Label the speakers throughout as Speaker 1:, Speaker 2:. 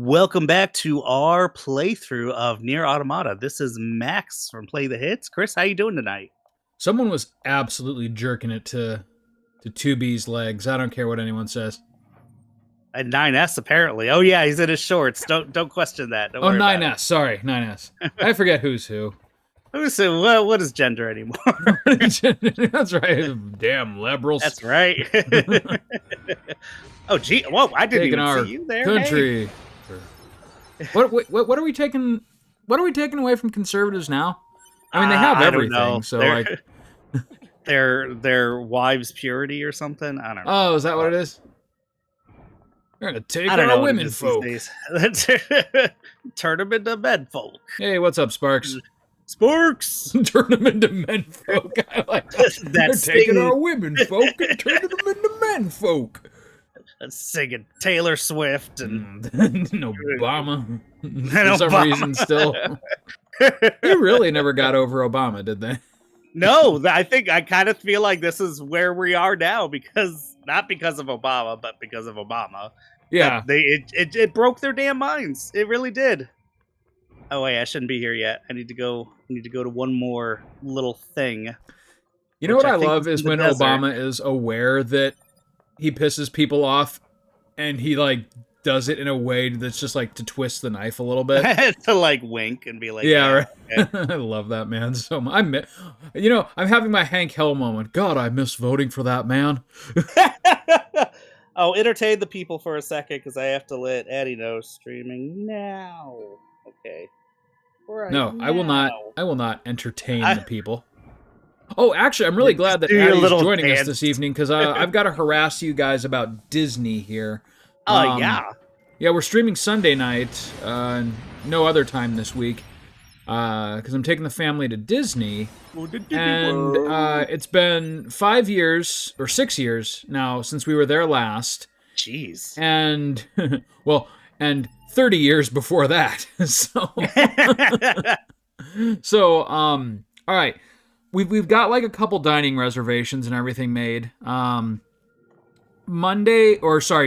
Speaker 1: Welcome back to our playthrough of NieR Automata. This is Max from Play the Hits. Chris, how you doing tonight?
Speaker 2: Someone was absolutely jerking it to 2B's legs. I don't care what anyone says.
Speaker 1: And 9S apparently. Oh yeah, he's in his shorts. Don't question that. Don't
Speaker 2: Oh,
Speaker 1: worry about
Speaker 2: 9S. Sorry, 9S. I forget who's who.
Speaker 1: What is gender anymore?
Speaker 2: That's right. Damn liberals.
Speaker 1: That's right. Oh gee, whoa! I didn't
Speaker 2: Taking
Speaker 1: even
Speaker 2: our
Speaker 1: see you there.
Speaker 2: country.
Speaker 1: Hey.
Speaker 2: What are we taking? What are we taking away from conservatives now? I mean, they have everything. So like,
Speaker 1: their wives' purity or something. I don't know.
Speaker 2: oh, is that what it is? We're gonna take our women folk.
Speaker 1: Turn them into men folk.
Speaker 2: Hey, what's up, Sparks?
Speaker 1: Sparks!
Speaker 2: Turn them into men folk. I like that. They're taking our women folk and turning them into men folk.
Speaker 1: Singing Taylor Swift and
Speaker 2: Obama. For some reason, still. They really never got over Obama, did they?
Speaker 1: No, I kind of feel like this is where we are now not because of Obama, but because of Obama.
Speaker 2: Yeah,
Speaker 1: it broke their damn minds. It really did. Oh wait, I shouldn't be here yet. I need to go to one more little thing.
Speaker 2: You know what I love is when Obama is aware that he pisses people off, and he like does it in a way that's just like to twist the knife a little bit,
Speaker 1: to like wink and be like,
Speaker 2: yeah, right. Yeah. I love that man so much. I'm having my Hank Hill moment. God, I miss voting for that man.
Speaker 1: Oh, entertain the people for a second because I have to let Addie know streaming now. Okay. Right
Speaker 2: no,
Speaker 1: now.
Speaker 2: I will not entertain the people. Oh, actually, I'm really glad that Addie's joining us this evening because I've got to harass you guys about Disney here.
Speaker 1: Oh, yeah.
Speaker 2: Yeah, we're streaming Sunday night, no other time this week, because I'm taking the family to Disney, and it's been 5 years, or 6 years now, since we were there last.
Speaker 1: Jeez.
Speaker 2: And, well, and 30 years before that, so, all right. We've got like a couple dining reservations and everything made.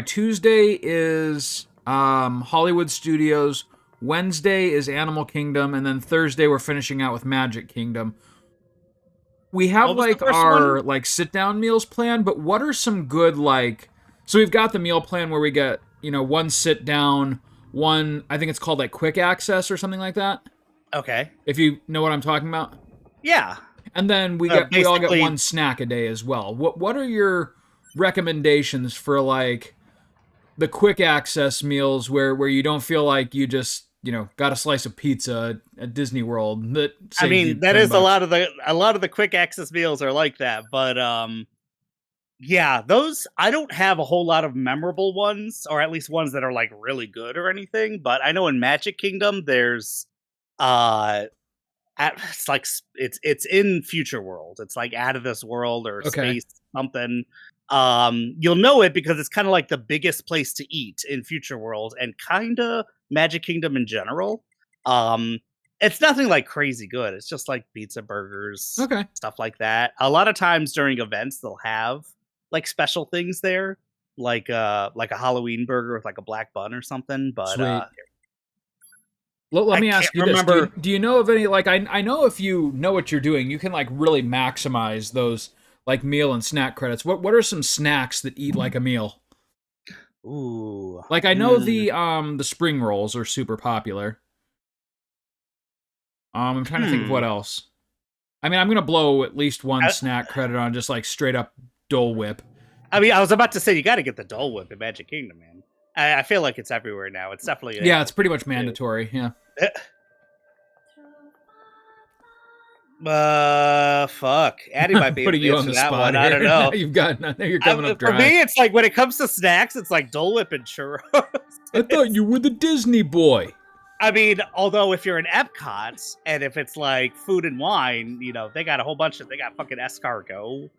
Speaker 2: Tuesday is Hollywood Studios. Wednesday is Animal Kingdom, and then Thursday we're finishing out with Magic Kingdom. We have like our like sit down meals planned, but what are some good so we've got the meal plan where we get, one sit down, one I think it's called like quick access or something like that.
Speaker 1: Okay.
Speaker 2: If you know what I'm talking about.
Speaker 1: Yeah.
Speaker 2: And then we all get one snack a day as well. What are your recommendations for like the quick access meals where you don't feel like you just got a slice of pizza at Disney World? That is
Speaker 1: a lot of the quick access meals are like that, but yeah, those I don't have a whole lot of memorable ones, or at least ones that are like really good or anything. But I know in Magic Kingdom there's it's like it's in Future World. It's like out of this world or space something. You'll know it because it's kind of like the biggest place to eat in Future World and kind of Magic Kingdom in general. It's nothing like crazy good. It's just like pizza, burgers, stuff like that. A lot of times during events they'll have like special things there, like a Halloween burger with like a black bun or something. But
Speaker 2: let me ask you this. Do you know of any, I know if you know what you're doing, you can like really maximize those like meal and snack credits. What are some snacks that eat like a meal?
Speaker 1: Ooh.
Speaker 2: Like I know the spring rolls are super popular. I'm trying to think of what else. I mean, I'm going to blow at least one snack credit on just like straight up Dole Whip.
Speaker 1: I mean, I was about to say you got to get the Dole Whip in Magic Kingdom, man. I feel like it's everywhere now. It's definitely
Speaker 2: it's pretty much mandatory. Yeah.
Speaker 1: Fuck. Addie might be
Speaker 2: putting you on the
Speaker 1: that
Speaker 2: spot
Speaker 1: one. I don't know.
Speaker 2: You've got nothing. You're coming up dry.
Speaker 1: For me, it's like when it comes to snacks, it's like Dole Whip and churros.
Speaker 2: I thought you were the Disney boy.
Speaker 1: I mean, although if you're in Epcot and if it's like food and wine, they got a whole bunch they got fucking escargot.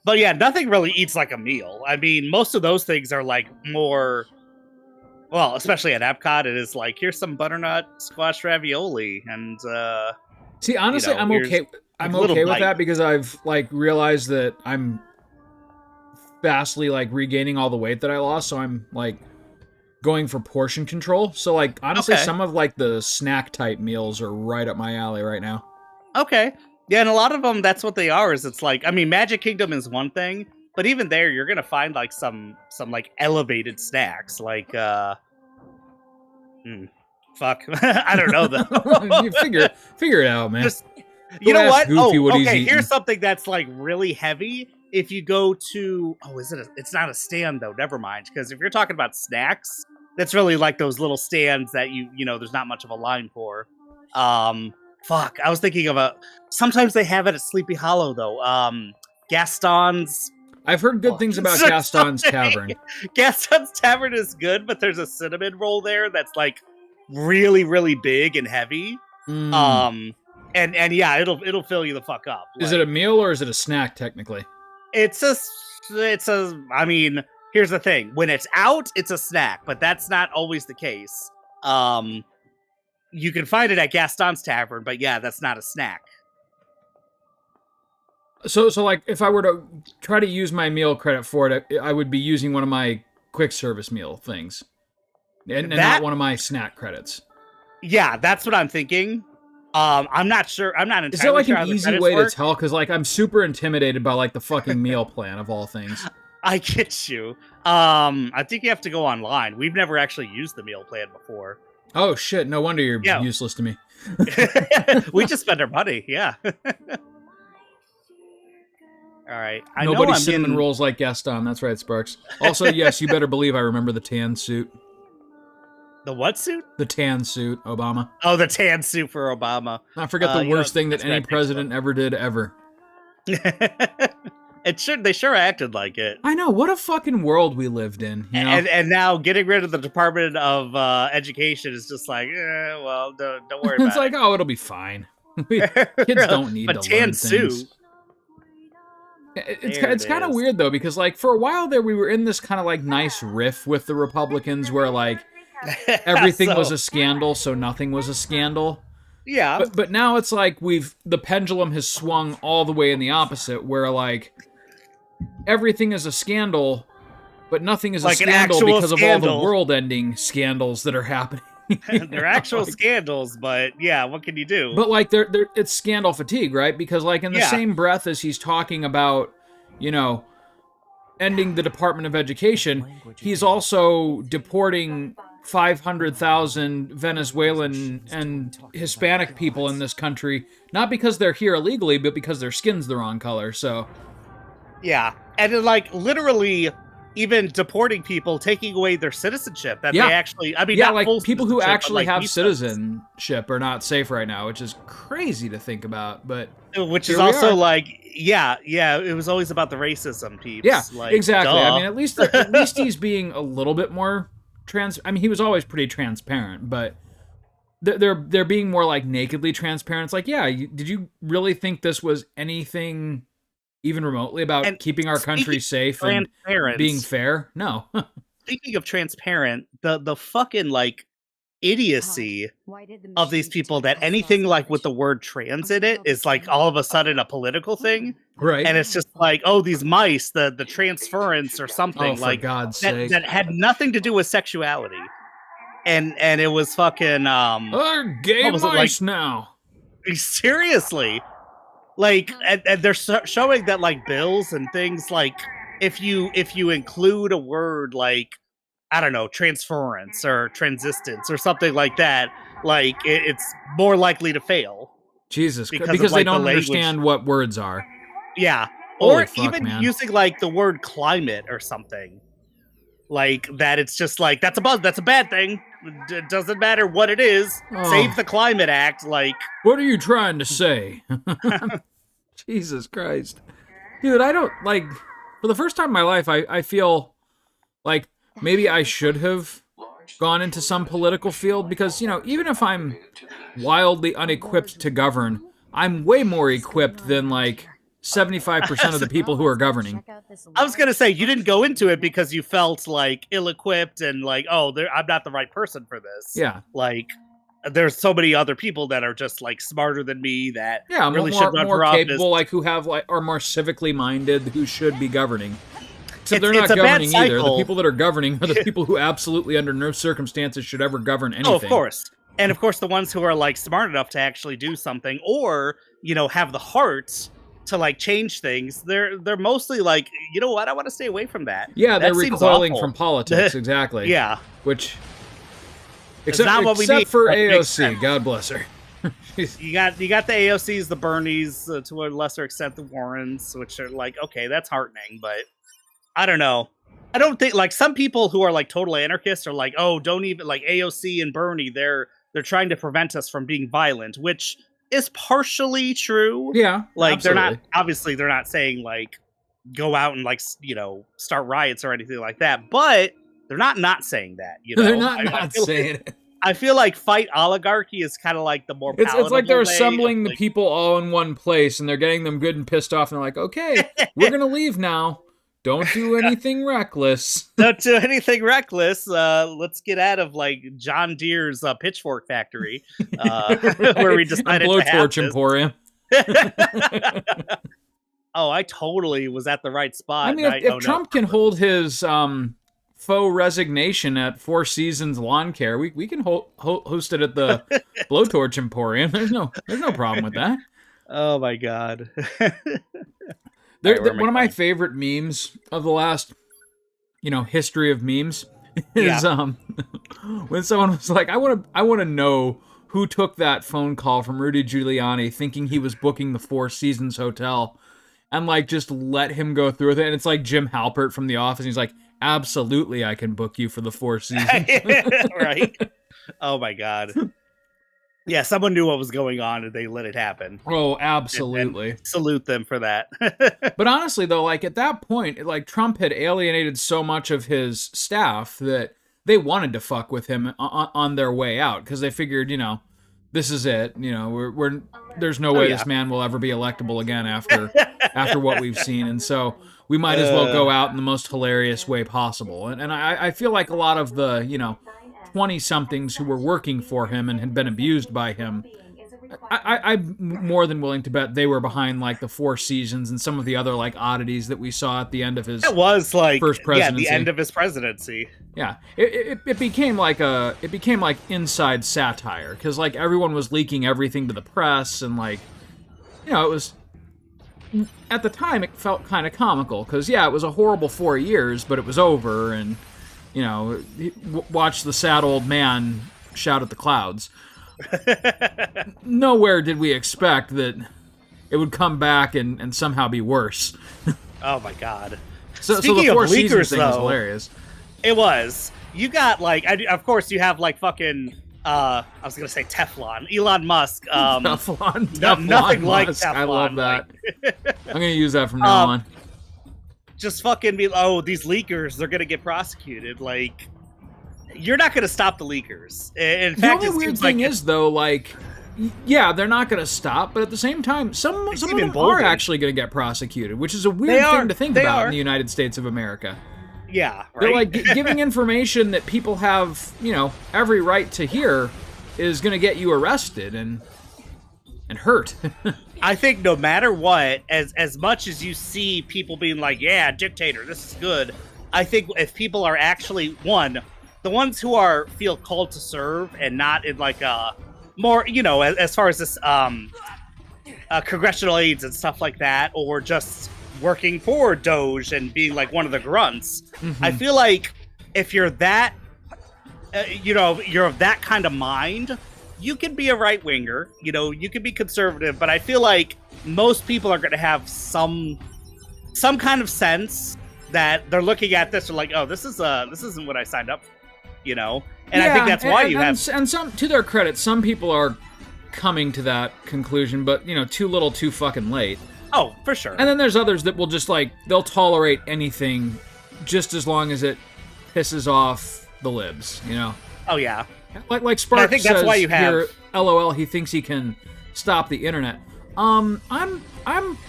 Speaker 1: But yeah, nothing really eats like a meal. I mean, most of those things are like more, well, especially at Epcot, it is like, here's some butternut squash ravioli. And,
Speaker 2: see, honestly, I'm okay. I'm okay with that because I've like realized that I'm vastly like regaining all the weight that I lost. So I'm like going for portion control. So, like, honestly,
Speaker 1: Okay.
Speaker 2: some of, like, the snack-type meals are right up my alley right now.
Speaker 1: Okay. Yeah, and a lot of them, that's what they are, is it's like, I mean, Magic Kingdom is one thing, but even there, you're gonna find, like, some like, elevated snacks, like, fuck. I don't know, though.
Speaker 2: You figure it out, man.
Speaker 1: Just you
Speaker 2: Go
Speaker 1: know
Speaker 2: ask
Speaker 1: what?
Speaker 2: Goofy
Speaker 1: Oh,
Speaker 2: what he's
Speaker 1: okay.
Speaker 2: eating.
Speaker 1: Here's something that's like really heavy. If you go to, is it? It's not a stand though. Never mind. Because if you're talking about snacks, that's really like those little stands that there's not much of a line for. Fuck. I was thinking of sometimes they have it at Sleepy Hollow though. Gaston's.
Speaker 2: I've heard good things about Gaston's Tavern.
Speaker 1: Gaston's Tavern is good, but there's a cinnamon roll there that's like really, really big and heavy. And yeah, it'll fill you the fuck up.
Speaker 2: Is it a meal or is it a snack technically?
Speaker 1: It's a I mean, here's the thing. When it's out, it's a snack, but that's not always the case. You can find it at Gaston's Tavern, but yeah, that's not a snack.
Speaker 2: So like if I were to try to use my meal credit for it, I would be using one of my quick service meal things. And not one of my snack credits.
Speaker 1: Yeah, that's what I'm thinking. I'm not sure. I'm not entirely
Speaker 2: sure. Is there like
Speaker 1: an
Speaker 2: easy way to tell? Because like I'm super intimidated by like the fucking meal plan of all things.
Speaker 1: I get you. I think you have to go online. We've never actually used the meal plan before.
Speaker 2: Oh shit! No wonder you're useless to me.
Speaker 1: We just spend our money. Yeah. All right.
Speaker 2: Nobody cinnamon rolls like Gaston. That's right, Sparks. Also, yes, you better believe I remember the tan suit.
Speaker 1: The what suit?
Speaker 2: The tan suit, Obama.
Speaker 1: Oh, the tan suit for Obama.
Speaker 2: I forget the worst thing that any president ever did ever.
Speaker 1: They sure acted like it.
Speaker 2: I know, what a fucking world we lived in. You know?
Speaker 1: And now getting rid of the Department of Education is just like, well, don't worry about it.
Speaker 2: It's like, oh, it'll be fine. Kids don't need to learn things. It's kind of weird though, because like for a while there we were in this kind of like nice riff with the Republicans where like everything was a scandal, so nothing was a scandal.
Speaker 1: Yeah.
Speaker 2: But now it's like the pendulum has swung all the way in the opposite, where like everything is a scandal, but nothing is like a scandal because of all the world-ending scandals that are happening.
Speaker 1: They're actual scandals, but yeah, what can you do?
Speaker 2: But like it's scandal fatigue, right? Because like in the same breath as he's talking about, ending the Department of Education, he's also deporting 500,000 Venezuelan and Hispanic people in this country, not because they're here illegally, but because their skin's the wrong color. So
Speaker 1: yeah, and it, like literally even deporting people, taking away their citizenship that they actually, I mean, not
Speaker 2: like
Speaker 1: full
Speaker 2: people who actually have
Speaker 1: visas.
Speaker 2: Citizenship are not safe right now, which is crazy to think about. But
Speaker 1: which is also like, yeah, it was always about the racism, peeps.
Speaker 2: Yeah,
Speaker 1: like,
Speaker 2: exactly.
Speaker 1: Duh.
Speaker 2: I mean, at least he's being a little bit more I mean, he was always pretty transparent, but they're being more like nakedly transparent. It's like, yeah, did you really think this was anything even remotely about keeping our country safe and being fair? No.
Speaker 1: Speaking of transparent, the fucking like idiocy of these people that anything like with the word trans in it is like all of a sudden a political thing,
Speaker 2: right?
Speaker 1: And it's just like, oh, these mice, the transference or something,
Speaker 2: for
Speaker 1: like
Speaker 2: God's sake,
Speaker 1: that had nothing to do with sexuality, and it was fucking
Speaker 2: gay mice now.
Speaker 1: Seriously. Like, and they're showing that like bills and things like if you include a word like, I don't know, transference or transistence or something like that, like it's more likely to fail.
Speaker 2: Jesus, because they don't understand what words are.
Speaker 1: Yeah, or even using like the word climate or something like that. It's just like that's a bad thing. It doesn't matter what it is. Save the Climate Act. Like,
Speaker 2: what are you trying to say? Jesus Christ, dude! I don't like. For the first time in my life, I feel like maybe I should have gone into some political field because, even if I'm wildly unequipped to govern, I'm way more equipped than like 75% of the people who are governing.
Speaker 1: I was gonna say, you didn't go into it because you felt like ill-equipped and like, oh, I'm not the right person for this.
Speaker 2: Yeah.
Speaker 1: Like, there's so many other people that are just like smarter than me that really should run
Speaker 2: more
Speaker 1: for
Speaker 2: capable,
Speaker 1: office.
Speaker 2: like who are more civically minded, who should be governing. Except they're not governing either. The people that are governing are the people who absolutely, under no circumstances, should ever govern anything.
Speaker 1: Oh, of course. And of course, the ones who are like smart enough to actually do something, or have the heart to like change things, they're mostly like, you know what, I want to stay away from that.
Speaker 2: Yeah,
Speaker 1: they're
Speaker 2: recoiling from politics, exactly.
Speaker 1: Yeah,
Speaker 2: which
Speaker 1: except
Speaker 2: for AOC, God bless her.
Speaker 1: You got the AOCs, the Bernies, to a lesser extent the Warrens, which are like, okay, that's heartening, but I don't know. I don't think, like, some people who are like total anarchists are like, oh, don't even, like, AOC and Bernie, they're trying to prevent us from being violent, which is partially true.
Speaker 2: Yeah,
Speaker 1: like
Speaker 2: absolutely.
Speaker 1: they're not saying like go out and like start riots or anything like that, but they're not saying that.
Speaker 2: They're not saying it.
Speaker 1: I feel like fight oligarchy is kind of like the more palatable
Speaker 2: it's like they're assembling the people all in one place and they're getting them good and pissed off and they're like, okay, we're gonna leave now. Don't do anything reckless.
Speaker 1: Don't do anything reckless. Let's get out of like John Deere's pitchfork factory, where we decided to have
Speaker 2: blowtorch emporium.
Speaker 1: Oh, I totally was at the right spot.
Speaker 2: I mean, if Trump can hold his faux resignation at Four Seasons Lawncare, we can host it at the blowtorch emporium. There's no problem with that.
Speaker 1: Oh my god.
Speaker 2: One of my favorite memes of the last, history of memes is when someone was like, I want to know who took that phone call from Rudy Giuliani thinking he was booking the Four Seasons Hotel and like just let him go through with it. And it's like Jim Halpert from The Office. And he's like, absolutely, I can book you for the Four Seasons.
Speaker 1: Right. Oh my god. Yeah, someone knew what was going on and they let it happen.
Speaker 2: Oh, absolutely.
Speaker 1: And salute them for that.
Speaker 2: But honestly, though, like at that point, like Trump had alienated so much of his staff that they wanted to fuck with him on their way out because they figured, this is it. There's no way this man will ever be electable again after what we've seen, and so we might as well go out in the most hilarious way possible. And I feel like a lot of the 20-somethings who were working for him and had been abused by him, I'm more than willing to bet they were behind like the Four Seasons and some of the other like oddities that we saw at the end of his first presidency.
Speaker 1: The end of his presidency.
Speaker 2: Yeah, it became like inside satire because like everyone was leaking everything to the press and like it was, at the time it felt kind of comical because it was a horrible 4 years, but it was over and watch the sad old man shout at the clouds. Nowhere did we expect that it would come back and somehow be worse.
Speaker 1: Oh my god.
Speaker 2: So the Four Seasons thing was hilarious.
Speaker 1: It was. You got like, of course you have like fucking, I was gonna say Teflon, Elon Musk.
Speaker 2: Teflon
Speaker 1: nothing
Speaker 2: Musk.
Speaker 1: like Teflon.
Speaker 2: I love that. I'm gonna use that from now on.
Speaker 1: Just fucking be, these leakers, they're gonna get prosecuted. Like, you're not gonna stop the leakers. In fact,
Speaker 2: the only weird thing is though, like, they're not gonna stop, but at the same time, some of them are actually gonna get prosecuted, which is a weird thing to think about in the United States of America.
Speaker 1: Yeah, right?
Speaker 2: They're like giving information that people have, every right to hear is gonna get you arrested and hurt.
Speaker 1: I think no matter what, as much as you see people being like, yeah, dictator, this is good, I think if people are actually, the ones who feel called to serve and not in like a more, as far as this congressional aides and stuff like that, or just working for Doge and being like one of the grunts, I feel like if you're that, you're of that kind of mind, you can be a right-winger, you can be conservative, but I feel like most people are going to have some kind of sense that they're looking at this and like, oh, this isn't what I signed up for, And I think that's why and
Speaker 2: some, to their credit, some people are coming to that conclusion, but, too little, too fucking late.
Speaker 1: Oh, for sure.
Speaker 2: And then there's others that will just, like, they'll tolerate anything just as long as it pisses off the libs,
Speaker 1: Oh, yeah.
Speaker 2: Like Spark
Speaker 1: I think that's
Speaker 2: says
Speaker 1: why you have
Speaker 2: here, LOL, he thinks he can stop the internet. I'm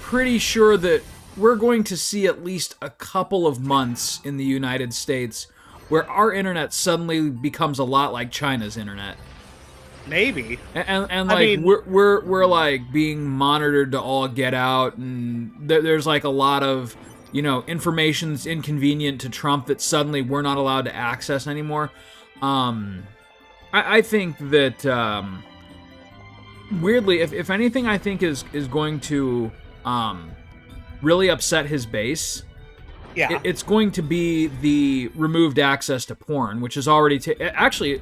Speaker 2: pretty sure that we're going to see at least a couple of months in the United States where our internet suddenly becomes a lot like China's internet.
Speaker 1: Maybe.
Speaker 2: And like, I mean, we're like being monitored to all get out, and there's like a lot of information's inconvenient to Trump that suddenly we're not allowed to access anymore. I think that weirdly, if anything, I think is going to really upset his base.
Speaker 1: Yeah,
Speaker 2: it's going to be the removed access to porn, which is already taking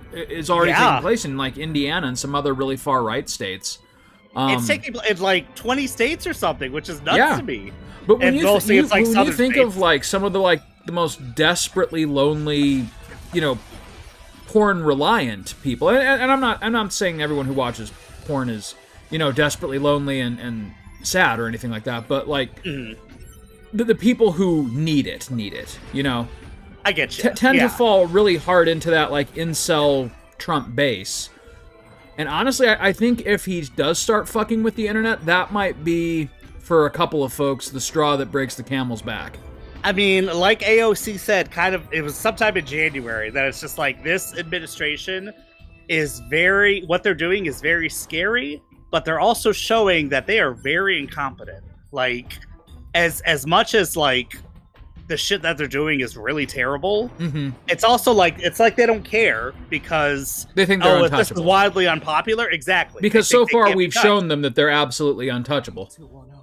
Speaker 2: place in like Indiana and some other really far right states.
Speaker 1: It's taking in like 20 states or something, which is nuts to me.
Speaker 2: But when you think of like some of the most desperately lonely, porn reliant people, and I'm not saying everyone who watches porn is desperately lonely and sad or anything like that, but like the people who need it,
Speaker 1: I get you.
Speaker 2: Tend to fall really hard into that like incel Trump base. And honestly, I think if he does start fucking with the internet, that might be, for a couple of folks, the straw that breaks the camel's back.
Speaker 1: I mean, like AOC said, it was sometime in January, that it's just like, this administration is what they're doing is very scary, but they're also showing that they are very incompetent. Like, as much as like the shit that they're doing is really terrible, it's also like they don't care because
Speaker 2: they think they're untouchable.
Speaker 1: This is wildly unpopular. Exactly.
Speaker 2: Because so far we've shown them that they're absolutely untouchable.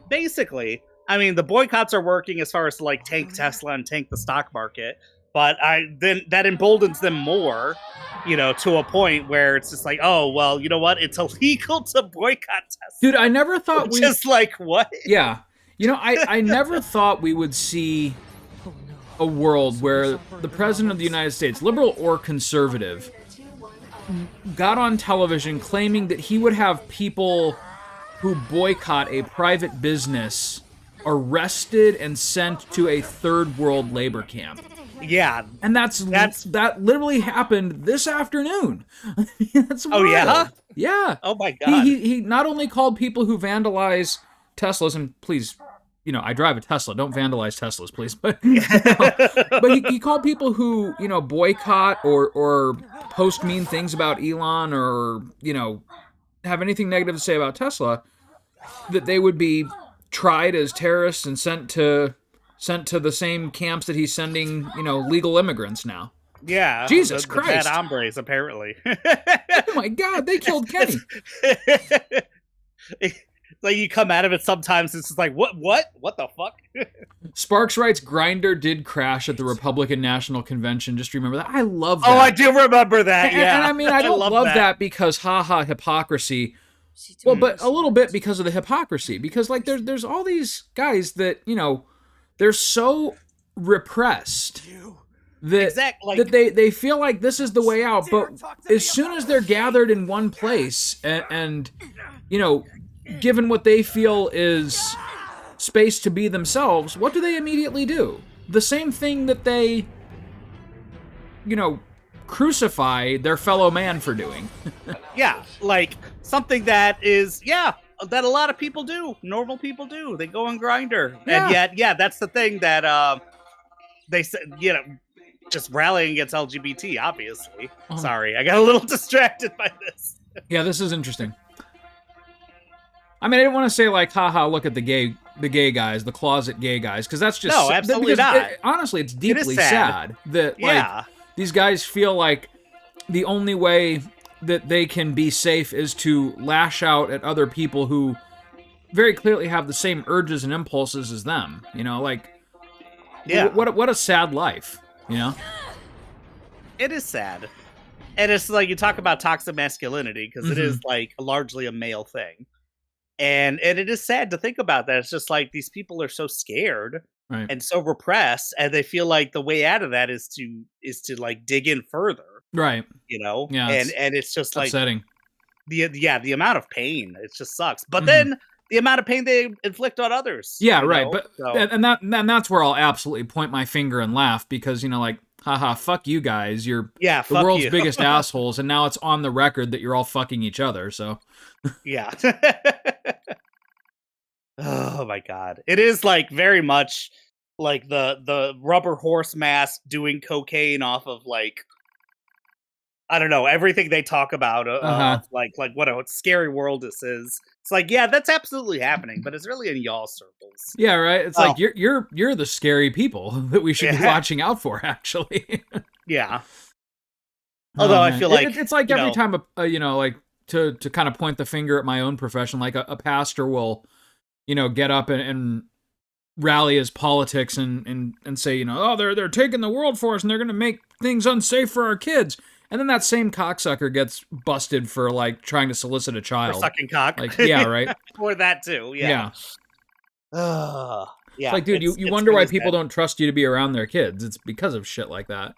Speaker 1: Basically, I mean, the boycotts are working as far as to like tank Tesla and tank the stock market, but then that emboldens them more, to a point where it's just like, oh well, you know what? It's illegal to boycott Tesla.
Speaker 2: Dude, I never thought
Speaker 1: just like what?
Speaker 2: Yeah, I never thought we would see a world where the president of the United States, liberal or conservative, got on television claiming that he would have people who boycott a private business arrested and sent to a third world labor camp.
Speaker 1: Yeah.
Speaker 2: And that literally happened this afternoon. That's wild.
Speaker 1: Oh yeah?
Speaker 2: Yeah.
Speaker 1: Oh my god.
Speaker 2: He not only called people who vandalize Teslas, and please, I drive a Tesla. Don't vandalize Teslas, please. But he called people who, boycott or post mean things about Elon or, have anything negative to say about Tesla, that they would be tried as terrorists and sent to the same camps that he's sending, legal immigrants now.
Speaker 1: Yeah.
Speaker 2: Jesus Christ.
Speaker 1: The bad hombres, apparently.
Speaker 2: Oh my God, they killed Kenny.
Speaker 1: Like you come out of it sometimes, it's just like, what the fuck?
Speaker 2: Sparks writes, Grindr did crash at the Republican National Convention. Just remember that. I love that.
Speaker 1: Oh, I do remember that, yeah.
Speaker 2: And I mean, I don't love that because, haha, hypocrisy. Well, but a little bit because of the hypocrisy. Because, like, there's all these guys that, they're so repressed that they feel like this is the way out. But as soon as they're gathered in one place and given what they feel is space to be themselves, what do they immediately do? The same thing that they, crucify their fellow man for doing.
Speaker 1: Yeah, like something that is, that a lot of people do. Normal people do. They go on Grindr. Yeah. And yet, that's the thing that they said, just rallying against LGBT, obviously. Uh-huh. Sorry, I got a little distracted by this.
Speaker 2: Yeah, this is interesting. I mean, I didn't want to say like, haha, look at the gay guys, the closet gay guys, because that's just...
Speaker 1: No, absolutely not.
Speaker 2: Honestly, it's deeply sad that, like, these guys feel like the only way that they can be safe is to lash out at other people who very clearly have the same urges and impulses as them. What a sad life,
Speaker 1: It is sad. And it's like, you talk about toxic masculinity, because it is like largely a male thing. And it is sad to think about that. It's just like these people are so scared and so repressed, and they feel like the way out of that is to like dig in further.
Speaker 2: Right.
Speaker 1: Yeah. And it's just like
Speaker 2: upsetting.
Speaker 1: The amount of pain, it just sucks. But then the amount of pain they inflict on others.
Speaker 2: Yeah, right. But and that's where I'll absolutely point my finger and laugh, because like, haha, fuck you guys. You're the world's biggest assholes, and now it's on the record that you're all fucking each other, so.
Speaker 1: Yeah. Oh my god. It is like very much like the rubber horse mask doing cocaine off of like I don't know, everything they talk about of like what a scary world this is. It's like, yeah, that's absolutely happening, but it's really in y'all circles.
Speaker 2: Yeah, right. It's
Speaker 1: Oh,
Speaker 2: like you're the scary people that we should be
Speaker 1: yeah,
Speaker 2: watching out for. Actually,
Speaker 1: yeah.
Speaker 2: oh
Speaker 1: Although I
Speaker 2: man,
Speaker 1: feel like
Speaker 2: it's like
Speaker 1: you
Speaker 2: every
Speaker 1: know,
Speaker 2: time like to kind of point the finger at my own profession, like a pastor will get up and rally his politics and say oh they're taking the world for us and they're gonna make things unsafe for our kids. And then that same cocksucker gets busted for like trying to solicit a
Speaker 1: for
Speaker 2: child.
Speaker 1: sucking cock,
Speaker 2: Like, yeah, right.
Speaker 1: or that too. Yeah.
Speaker 2: Yeah. It's
Speaker 1: Yeah.
Speaker 2: like, dude, you
Speaker 1: It's
Speaker 2: wonder why
Speaker 1: really
Speaker 2: people
Speaker 1: sad.
Speaker 2: don't trust you to be around their kids. It's because of shit like that.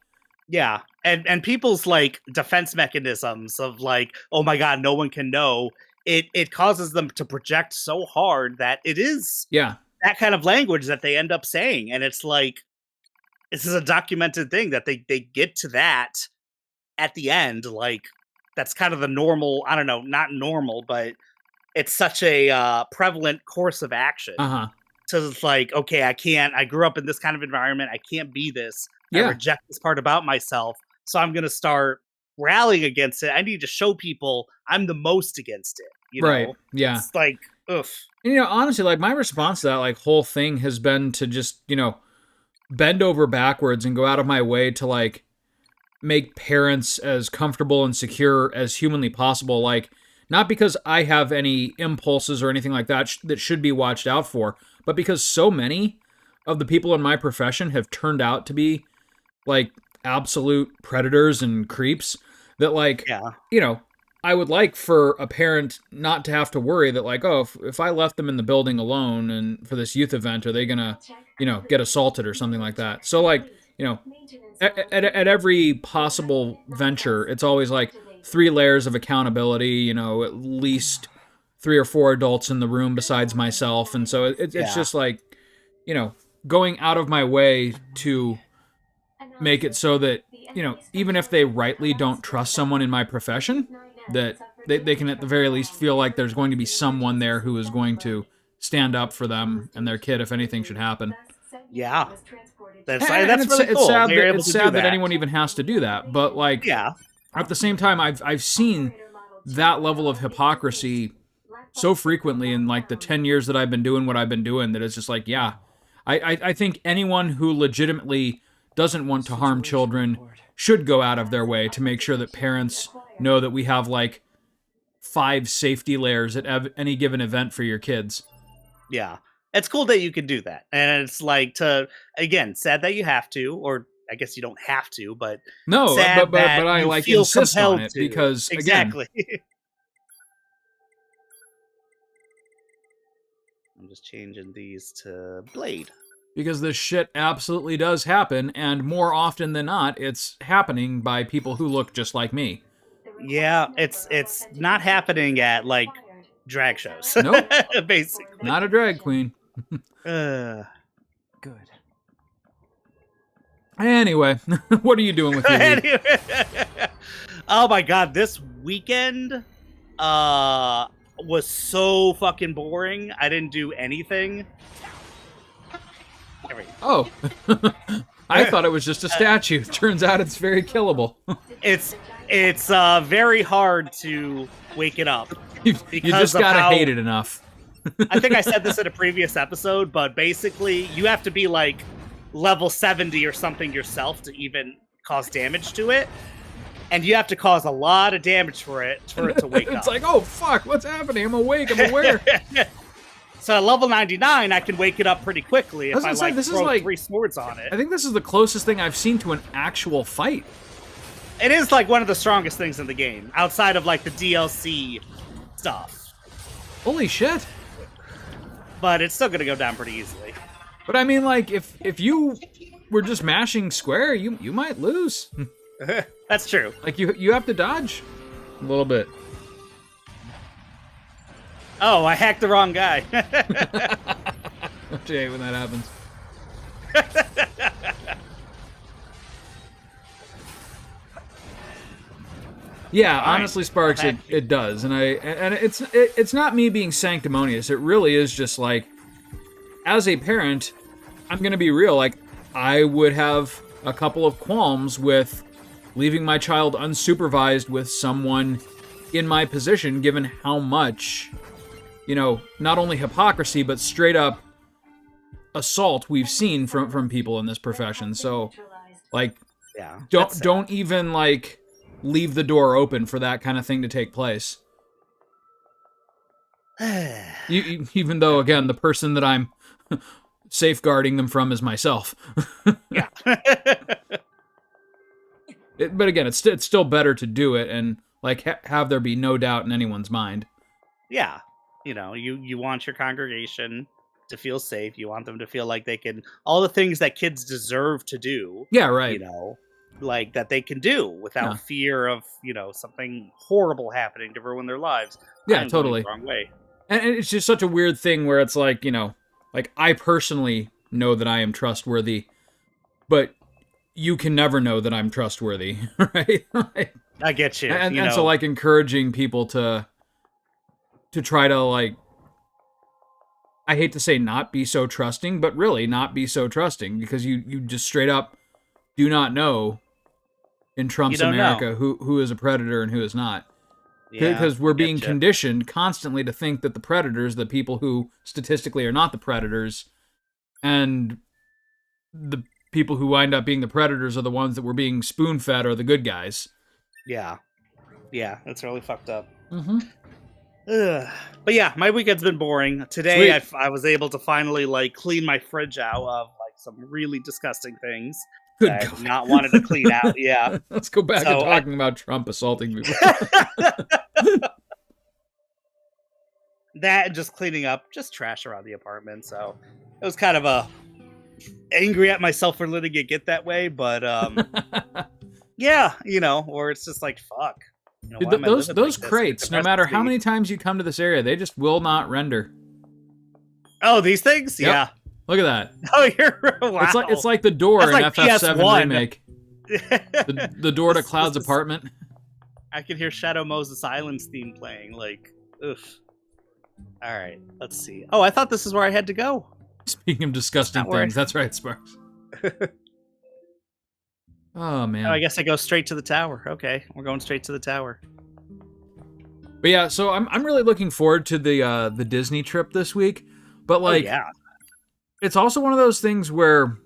Speaker 1: Yeah, and people's like defense mechanisms of like, oh my god, no one can know. It causes them to project so hard that it is
Speaker 2: Yeah.
Speaker 1: that kind of language that they end up saying, and it's like this is a documented thing that they get to that at the end. Like that's kind of the normal. I don't know, not normal, but it's such a prevalent course of action.
Speaker 2: Uh-huh.
Speaker 1: So it's like, okay, I can't. I grew up in this kind of environment. I can't be this. I
Speaker 2: Yeah.
Speaker 1: reject this part about myself. So I'm gonna start rallying against it. I need to show people I'm the most against it. You
Speaker 2: Right.
Speaker 1: know,
Speaker 2: Yeah.
Speaker 1: it's like, ugh.
Speaker 2: And, honestly, like my response to that like whole thing has been to just, bend over backwards and go out of my way to like make parents as comfortable and secure as humanly possible. Like, not because I have any impulses or anything like that that should be watched out for, but because so many of the people in my profession have turned out to be like absolute predators and creeps that like,
Speaker 1: Yeah,
Speaker 2: I would like for a parent not to have to worry that like, oh, if I left them in the building alone and for this youth event, are they gonna, get assaulted or something like that? So like, at every possible venture, it's always like 3 layers of accountability, at least 3 or 4 adults in the room besides myself. And so it's
Speaker 1: yeah,
Speaker 2: just like, going out of my way to make it so that, even if they rightly don't trust someone in my profession, that they can at the very least feel like there's going to be someone there who is going to stand up for them and their kid if anything should happen.
Speaker 1: yeah.
Speaker 2: And
Speaker 1: That's really
Speaker 2: it's
Speaker 1: cool.
Speaker 2: sad
Speaker 1: They're
Speaker 2: that
Speaker 1: able to do that.
Speaker 2: anyone even has to do that. But like
Speaker 1: Yeah,
Speaker 2: at the same time, I've seen that level of hypocrisy so frequently in like the 10 years that I've been doing what I've been doing that it's just like, yeah, I think anyone who legitimately doesn't want to harm children should go out of their way to make sure that parents know that we have like 5 safety layers at any given event for your kids.
Speaker 1: yeah. It's cool that you can do that, and it's like to again sad that you have to, or I guess you don't have to, but
Speaker 2: No,
Speaker 1: sad
Speaker 2: but
Speaker 1: that
Speaker 2: I
Speaker 1: you
Speaker 2: like
Speaker 1: feel
Speaker 2: insist on
Speaker 1: compelled
Speaker 2: it
Speaker 1: to.
Speaker 2: because again,
Speaker 1: Exactly. I'm just changing these to Blade.
Speaker 2: because this shit absolutely does happen, and more often than not, it's happening by people who look just like me.
Speaker 1: Yeah, it's not happening at like drag shows,
Speaker 2: Nope,
Speaker 1: basically.
Speaker 2: not a drag queen.
Speaker 1: Uh,
Speaker 3: Good.
Speaker 2: Anyway, what are you doing with your week?
Speaker 1: anyway. Oh my god, this weekend was so fucking boring. I didn't do anything. There we go.
Speaker 2: Oh, I thought it was just a statue. Turns out it's very killable.
Speaker 1: It's very hard to wake it up.
Speaker 2: You
Speaker 1: Because
Speaker 2: just
Speaker 1: of
Speaker 2: gotta
Speaker 1: how-
Speaker 2: hate it enough.
Speaker 1: I think I said this in a previous episode, but basically you have to be like level 70 or something yourself to even cause damage to it. And you have to cause a lot of damage for it to wake up.
Speaker 2: It's like, oh fuck, what's happening? I'm awake, I'm aware.
Speaker 1: So at level 99, I can wake it up pretty quickly if I
Speaker 2: This is
Speaker 1: throw
Speaker 2: like
Speaker 1: 3 swords on it.
Speaker 2: I think this is the closest thing I've seen to an actual fight.
Speaker 1: It is like one of the strongest things in the game, outside of like the DLC stuff.
Speaker 2: Holy shit.
Speaker 1: But it's still gonna go down pretty easily.
Speaker 2: But I mean, like, if you were just mashing square, you might lose.
Speaker 1: That's true.
Speaker 2: Like, you have to dodge a little bit.
Speaker 1: Oh, I hacked the wrong guy.
Speaker 2: Don't you hate when that happens? Yeah,
Speaker 1: Fine.
Speaker 2: honestly, Sparks,
Speaker 1: Okay.
Speaker 2: it does, and it's not me being sanctimonious. It really is just like, as a parent, I'm gonna be real. Like, I would have a couple of qualms with leaving my child unsupervised with someone in my position, given how much, not only hypocrisy, but straight up assault we've seen from people in this profession. So, like, don't even, like, leave the door open for that kind of thing to take place. Even though, again, the person that I'm safeguarding them from is myself.
Speaker 1: Yeah.
Speaker 2: But again, it's still better to do it and, like, have there be no doubt in anyone's mind.
Speaker 1: Yeah. You want your congregation to feel safe. You want them to feel like they can, all the things that kids deserve to do.
Speaker 2: Yeah, right.
Speaker 1: Like that they can do without fear of, something horrible happening to ruin their lives.
Speaker 2: Yeah, totally.
Speaker 1: The wrong way.
Speaker 2: And it's just such a weird thing where it's like, like, I personally know that I am trustworthy, but you can never know that I'm trustworthy, right?
Speaker 1: I get you.
Speaker 2: And so, like, encouraging people to try to, like, I hate to say not be so trusting, but really not be so trusting, because you just straight up do not know in Trump's America who is a predator and who is not. Because we're being conditioned constantly to think that the predators, the people who statistically are not the predators, and the people who wind up being the predators are the ones that we're being spoon-fed are the good guys.
Speaker 1: Yeah. Yeah, that's really fucked up.
Speaker 2: Mm-hmm.
Speaker 1: But yeah, my weekend's been boring. Today, I was able to finally, like, clean my fridge out of, like, some really disgusting things.
Speaker 2: Good
Speaker 1: that
Speaker 2: God.
Speaker 1: I've not wanted to clean out. Yeah.
Speaker 2: Let's go back to talking about Trump assaulting people.
Speaker 1: That and just cleaning up just trash around the apartment. So it was kind of angry at myself for letting it get that way. But yeah, or it's just like, fuck.
Speaker 2: Dude, those crates, no matter how many times you come to this area, they just will not render.
Speaker 1: Oh, these things?
Speaker 2: Yep.
Speaker 1: Yeah.
Speaker 2: Look at that.
Speaker 1: Oh, wow.
Speaker 2: It's like the door in
Speaker 1: like
Speaker 2: FF7
Speaker 1: PS1.
Speaker 2: remake. The door to Cloud's apartment.
Speaker 1: I can hear Shadow Moses Island's theme playing. Like, oof. All right, let's see. Oh, I thought this is where I had to go.
Speaker 2: Speaking of disgusting things, that's right, Sparks. Oh, man.
Speaker 1: Oh, I guess I go straight to the tower. Okay, we're going straight to the tower.
Speaker 2: But yeah, so I'm really looking forward to the Disney trip this week. But, like, it's also one of those things where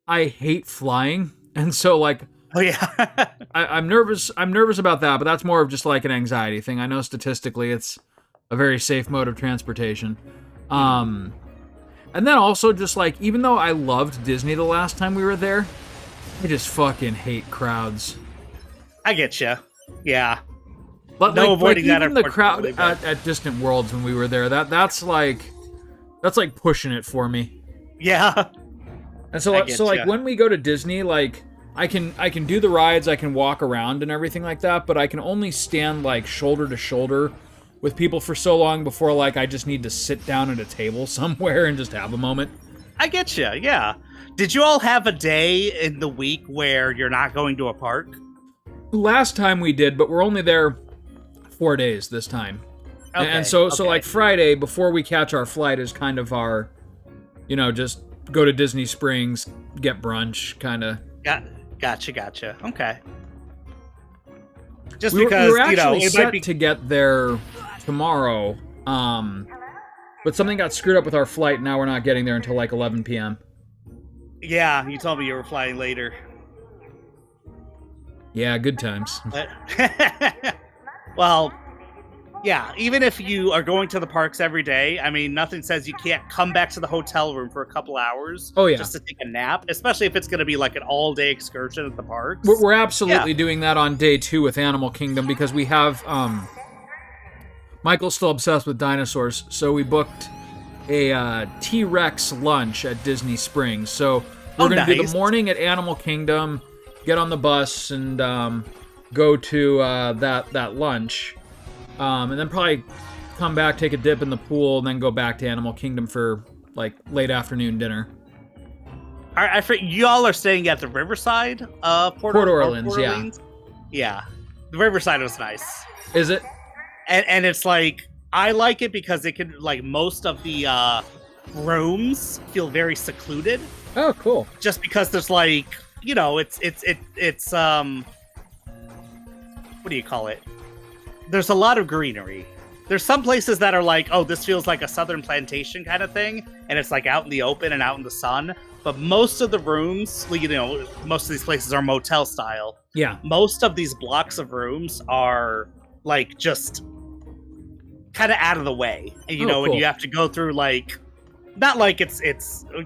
Speaker 2: I hate flying, and so, like,
Speaker 1: oh yeah,
Speaker 2: I'm nervous about that, but that's more of just like an anxiety thing. I know statistically it's a very safe mode of transportation. And then also just, like, even though I loved Disney the last time we were there, I just fucking hate crowds.
Speaker 1: I get you. Yeah.
Speaker 2: But no, avoiding that. Even the crowd at Distant Worlds when we were there, that's like pushing it for me.
Speaker 1: Yeah.
Speaker 2: And so like when we go to Disney, like, I can do the rides, I can walk around and everything like that, but I can only stand, like, shoulder to shoulder with people for so long before, like, I just need to sit down at a table somewhere and just have a moment.
Speaker 1: I get you, yeah. Did you all have a day in the week where you're not going to a park?
Speaker 2: Last time we did, but we're only there 4 days this time. Okay, and so like, Friday, before we catch our flight, is kind of our, just go to Disney Springs, get brunch, kind of.
Speaker 1: Gotcha. Okay. Just
Speaker 2: we
Speaker 1: because,
Speaker 2: we were actually set to get there tomorrow, but something got screwed up with our flight, and now we're not getting there until like 11 p.m.
Speaker 1: Yeah, you told me you were flying later.
Speaker 2: Yeah, good times.
Speaker 1: Well, yeah, even if you are going to the parks every day, I mean, nothing says you can't come back to the hotel room for a couple hours.
Speaker 2: Oh, yeah.
Speaker 1: Just to take a nap, especially if it's going to be like an all-day excursion at the parks.
Speaker 2: We're absolutely doing that on day 2 with Animal Kingdom, because we have, Michael's still obsessed with dinosaurs, so we booked a T-Rex lunch at Disney Springs. So we're going to do the morning at Animal Kingdom, get on the bus, and go to that lunch. And then probably come back, take a dip in the pool, and then go back to Animal Kingdom for, like, late afternoon dinner.
Speaker 1: Y'all are staying at the Riverside Port
Speaker 2: Orleans, yeah.
Speaker 1: Yeah. The Riverside was nice.
Speaker 2: Is it?
Speaker 1: And it's like, I like it because it can, like, most of the rooms feel very secluded.
Speaker 2: Oh, cool.
Speaker 1: Just because there's, like, you know, it's what do you call it? There's a lot of greenery. There's some places that are like, oh, this feels like a southern plantation kind of thing, and it's like out in the open and out in the sun. But most of the rooms, you know, most of these places are motel style.
Speaker 2: Yeah.
Speaker 1: Most of these blocks of rooms are like just kind of out of the way, you know,
Speaker 2: cool.
Speaker 1: and you have to go through like, not like it's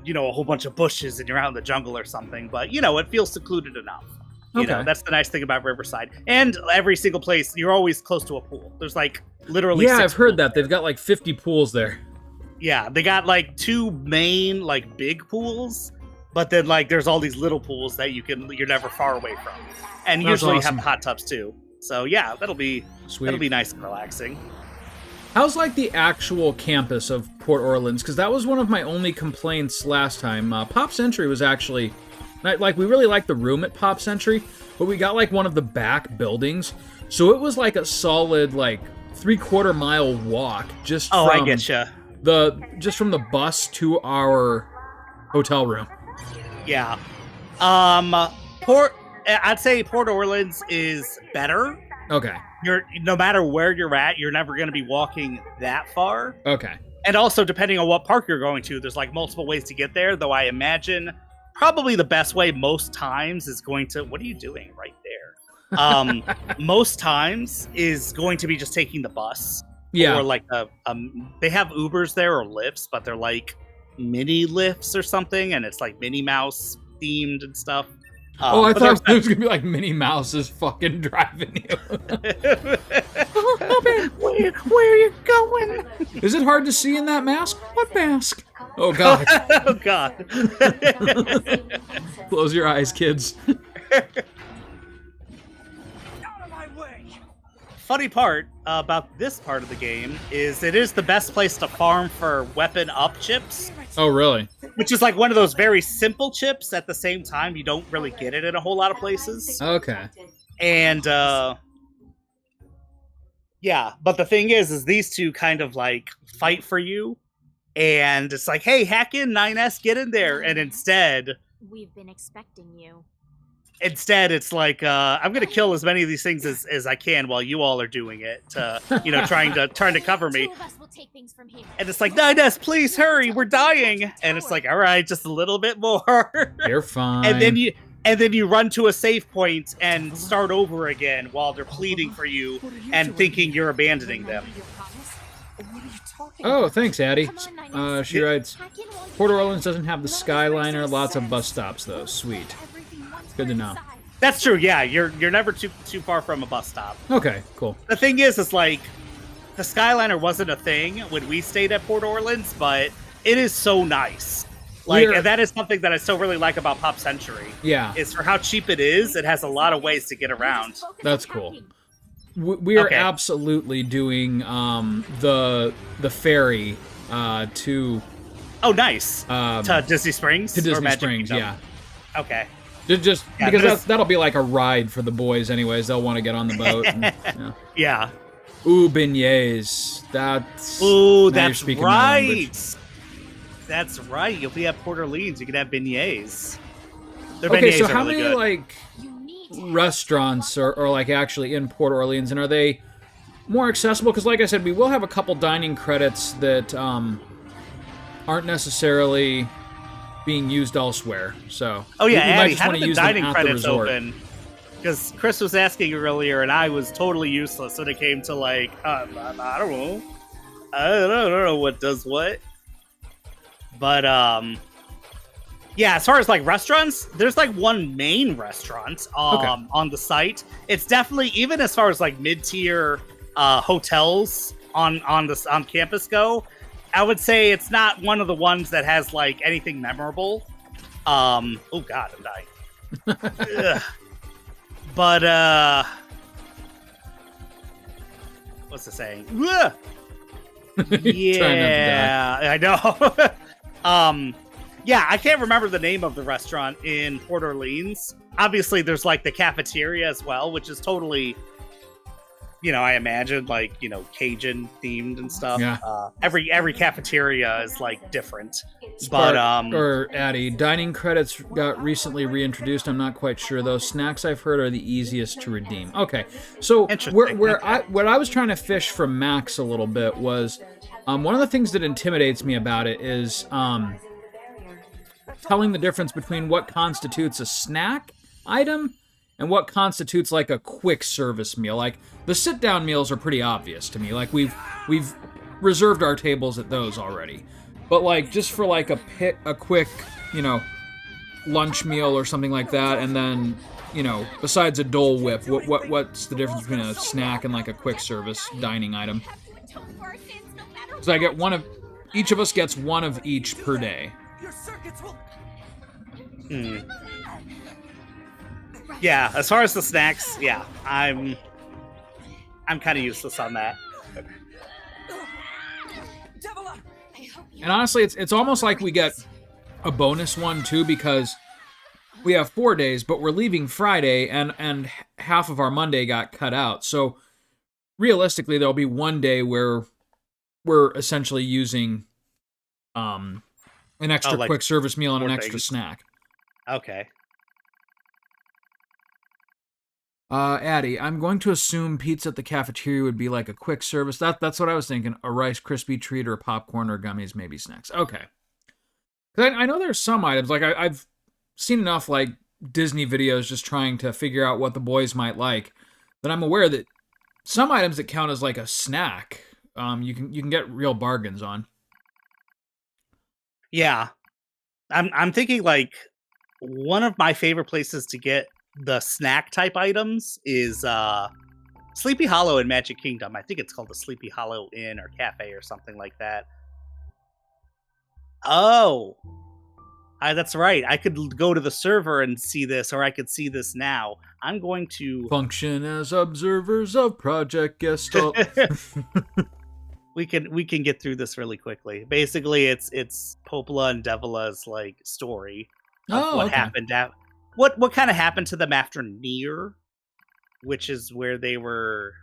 Speaker 1: you know, a whole bunch of bushes and you're out in the jungle or something, but you know, it feels secluded enough. You know, that's the nice thing about Riverside. And every single place, you're always close to a pool. There's like literally
Speaker 2: I've heard that. They've got like 50 pools there.
Speaker 1: Yeah, they got like 2 main like big pools, but then like there's all these little pools that you're never far away from. And
Speaker 2: That's
Speaker 1: usually
Speaker 2: awesome.
Speaker 1: have hot tubs too. So yeah, that'll be
Speaker 2: Sweet.
Speaker 1: That'll be nice and relaxing.
Speaker 2: How's like the actual campus of Port Orleans? Because that was one of my only complaints last time. Pop Century was actually, like, we really liked the room at Pop Century, but we got like one of the back buildings, so it was like a solid like 3/4 mile walk just from
Speaker 1: I getcha.
Speaker 2: From the bus to our hotel room.
Speaker 1: Yeah. I'd say Port Orleans is better.
Speaker 2: Okay.
Speaker 1: No matter where you're at, you're never going to be walking that far.
Speaker 2: Okay.
Speaker 1: And also, depending on what park you're going to, there's like multiple ways to get there, though I imagine probably the best way most times is going to... What are you doing right there? Most times is going to be just taking the bus.
Speaker 2: Yeah.
Speaker 1: Or like, they have Ubers there or Lyfts, but they're like mini Lyfts or something, and it's like Minnie Mouse themed and stuff.
Speaker 2: I thought it was going to be like Minnie Mouse is fucking driving you.
Speaker 1: Where are you going?
Speaker 2: Is it hard to see in that mask? What mask? Oh, God.
Speaker 1: Oh, God.
Speaker 2: Close your eyes, kids.
Speaker 1: Funny part about this part of the game is it is the best place to farm for weapon up chips.
Speaker 2: Oh, really?
Speaker 1: Which is like one of those very simple chips. At the same time, you don't really get it in a whole lot of places.
Speaker 2: Okay.
Speaker 1: And yeah, but the thing is these two kind of like fight for you, and it's like, hey, hack in 9S, get in there, and instead
Speaker 3: we've been expecting you.
Speaker 1: Instead, it's like, I'm going to kill as many of these things as I can while you all are doing it, you know, trying to cover me. And it's like, 9S, please hurry, we're dying. And it's like, all right, just a little bit more.
Speaker 2: You're fine.
Speaker 1: And then you run to a save point and start over again while they're pleading for you and thinking you're abandoning them.
Speaker 2: Oh, thanks, Addie. She writes, Port Orleans doesn't have the Skyliner, lots of bus stops, though. Sweet. Good to know.
Speaker 1: That's true, yeah. You're never too far from a bus stop.
Speaker 2: Okay, cool.
Speaker 1: The thing is like, the Skyliner wasn't a thing when we stayed at Port Orleans, but it is so nice. Like, and that is something that I still really like about Pop Century.
Speaker 2: Yeah.
Speaker 1: Is for how cheap it is, it has a lot of ways to get around.
Speaker 2: That's cool. We are absolutely doing the ferry to...
Speaker 1: Oh, nice. To Disney Springs?
Speaker 2: To Disney
Speaker 1: Magic
Speaker 2: Springs,
Speaker 1: Kingdom?
Speaker 2: Yeah.
Speaker 1: Okay.
Speaker 2: Just because that'll be like a ride for the boys anyways. They'll want to get on the boat. And,
Speaker 1: yeah.
Speaker 2: Ooh, beignets. That's
Speaker 1: right. That's right. You'll be at Port Orleans. You can have beignets.
Speaker 2: Okay, so how many like restaurants are like actually in Port Orleans, and are they more accessible? Because like I said, we will have a couple dining credits that aren't necessarily being used elsewhere. So
Speaker 1: Addie, how do the dining credits open? Because Chris was asking earlier, and I was totally useless when it came to like, I don't know. I don't know what does what. But, yeah, as far as, like, restaurants, there's, like, one main restaurant on the site. It's definitely, even as far as, like, mid-tier hotels on campus go, I would say it's not one of the ones that has, like, anything memorable. Oh, God, I'm dying. But, what's the saying? Yeah, I know. Yeah, I can't remember the name of the restaurant in Port Orleans. Obviously, there's like the cafeteria as well, which is totally I imagine like Cajun themed and stuff.
Speaker 2: Yeah.
Speaker 1: Every cafeteria is like different.
Speaker 2: Spark, or Addy, dining credits got recently reintroduced. I'm not quite sure though. Snacks I've heard are the easiest to redeem. Okay, so what I was trying to fish from Max a little bit was one of the things that intimidates me about it is telling the difference between what constitutes a snack item and what constitutes like a quick service meal. Like the sit down meals are pretty obvious to me. Like we've reserved our tables at those already. But like just for like a quick, lunch meal or something like that, and then, besides a Dole Whip, what's the difference between a snack and like a quick service dining item? So I get each of us gets one of each per day.
Speaker 1: Yeah, as far as the snacks, yeah, I'm kind of useless on that.
Speaker 2: And honestly, it's almost like we get a bonus one too, because we have 4 days, but we're leaving Friday, and half of our Monday got cut out. So realistically, there'll be one day where we're essentially using an extra quick service meal and an extra snack.
Speaker 1: Okay.
Speaker 2: Addy, I'm going to assume pizza at the cafeteria would be like a quick service. That's what I was thinking. A Rice Krispie treat or popcorn or gummies, maybe snacks. Okay. I know there's some items, like I've seen enough like Disney videos just trying to figure out what the boys might like, that I'm aware that some items that count as like a snack, you can get real bargains on.
Speaker 1: Yeah. I'm thinking like one of my favorite places to get the snack type items is Sleepy Hollow in Magic Kingdom. I think it's called the Sleepy Hollow Inn or Cafe or something like that. Oh, that's right. I could go to the server and see this, or I could see this now. I'm going to
Speaker 2: function as observers of Project Gestalt.
Speaker 1: we can get through this really quickly. Basically, it's Popola and Devila's like story of what happened at what kind of happened to them after NieR, which is where they were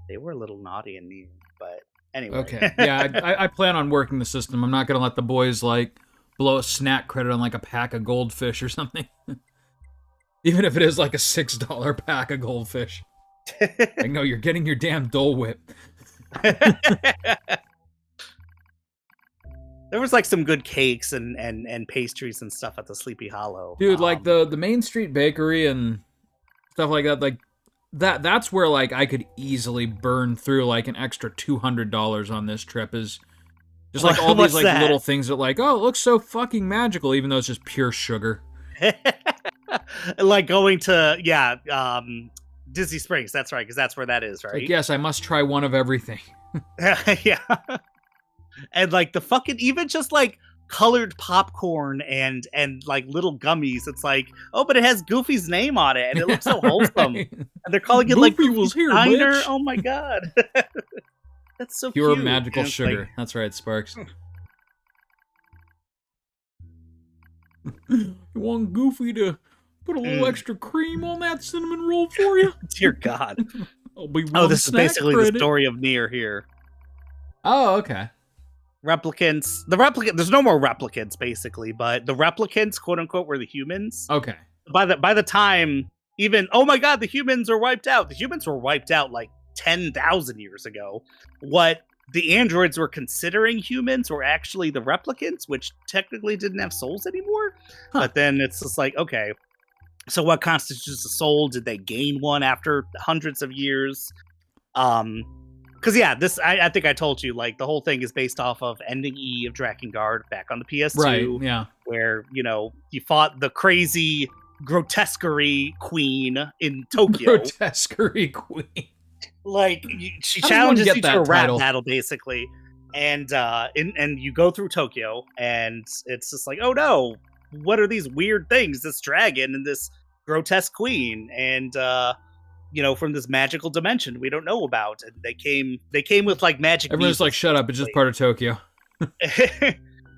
Speaker 1: a little naughty in NieR, but anyway.
Speaker 2: Okay, yeah, I plan on working the system. I'm not gonna let the boys like blow a snack credit on like a pack of goldfish or something, even if it is like a $6 pack of goldfish. Like, no, you're getting your damn Dole Whip.
Speaker 1: There was like some good cakes and pastries and stuff at the Sleepy Hollow.
Speaker 2: Dude, like the Main Street Bakery and stuff like that, like that's where like I could easily burn through like an extra $200 on this trip, is just like all these like little things that like, oh, it looks so fucking magical, even though it's just pure sugar.
Speaker 1: Like going to Disney Springs, that's right, because that's where that is, right?
Speaker 2: Like, yes, I must try one of everything.
Speaker 1: Yeah. And like the fucking, even just like colored popcorn and like little gummies, it's like, oh, but it has Goofy's name on it and it looks so wholesome. Right. And they're calling it like
Speaker 2: Goofy was here,
Speaker 1: Diner. Oh my god. That's so
Speaker 2: pure
Speaker 1: cute.
Speaker 2: Magical sugar. Like... That's right, Sparks. You want Goofy to put a little extra cream on that cinnamon roll for you?
Speaker 1: Dear God.
Speaker 2: This
Speaker 1: is basically the story of NieR here.
Speaker 2: Oh, okay.
Speaker 1: Replicants. There's no more replicants, basically, but the replicants, quote unquote, were the humans.
Speaker 2: Okay.
Speaker 1: By the time even, oh my god, the humans are wiped out. The humans were wiped out like 10,000 years ago. What the androids were considering humans were actually the replicants, which technically didn't have souls anymore. Huh. But then it's just like, okay, so what constitutes a soul? Did they gain one after hundreds of years? Because I think I told you, like, the whole thing is based off of Ending E of Drakengard back on the PS2.
Speaker 2: Right, yeah.
Speaker 1: Where, you fought the crazy grotesquerie queen in Tokyo.
Speaker 2: Grotesquerie queen.
Speaker 1: Like, she challenges you to a rap battle, basically. And you go through Tokyo, and it's just like, oh no, what are these weird things? This dragon and this grotesque queen, and from this magical dimension we don't know about. And they came with like magic.
Speaker 2: Everyone's like, shut up, it's just part of Tokyo.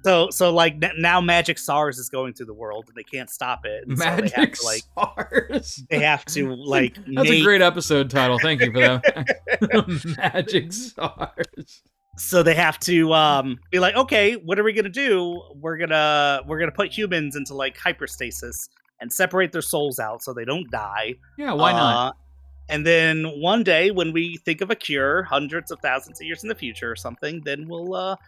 Speaker 1: So like now Magic SARS is going through the world and they can't stop it. And
Speaker 2: Magic
Speaker 1: so
Speaker 2: SARS.
Speaker 1: they have to like
Speaker 2: That's a great episode title. Thank you for that. Magic SARS.
Speaker 1: So they have to be like, okay, what are we gonna do? We're gonna put humans into like hyperstasis and separate their souls out so they don't die.
Speaker 2: Yeah, why not?
Speaker 1: And then one day, when we think of a cure, hundreds of thousands of years in the future or something, then we'll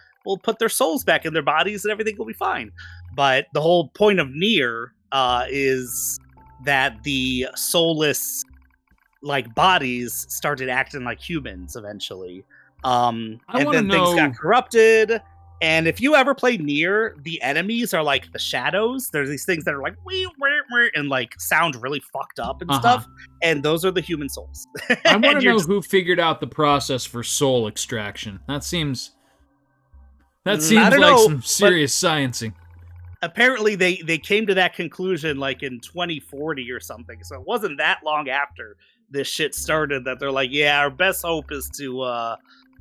Speaker 1: put their souls back in their bodies and everything will be fine. But the whole point of NieR is that the soulless like bodies started acting like humans eventually. And then things got corrupted. And if you ever play NieR, the enemies are like the shadows. There's these things that are like wee, and like sound really fucked up and stuff. And those are the human souls.
Speaker 2: I want to know who figured out the process for soul extraction. That seems like some serious sciencing.
Speaker 1: Apparently they came to that conclusion like in 2040 or something. So it wasn't that long after this shit started that they're like, yeah, our best hope is to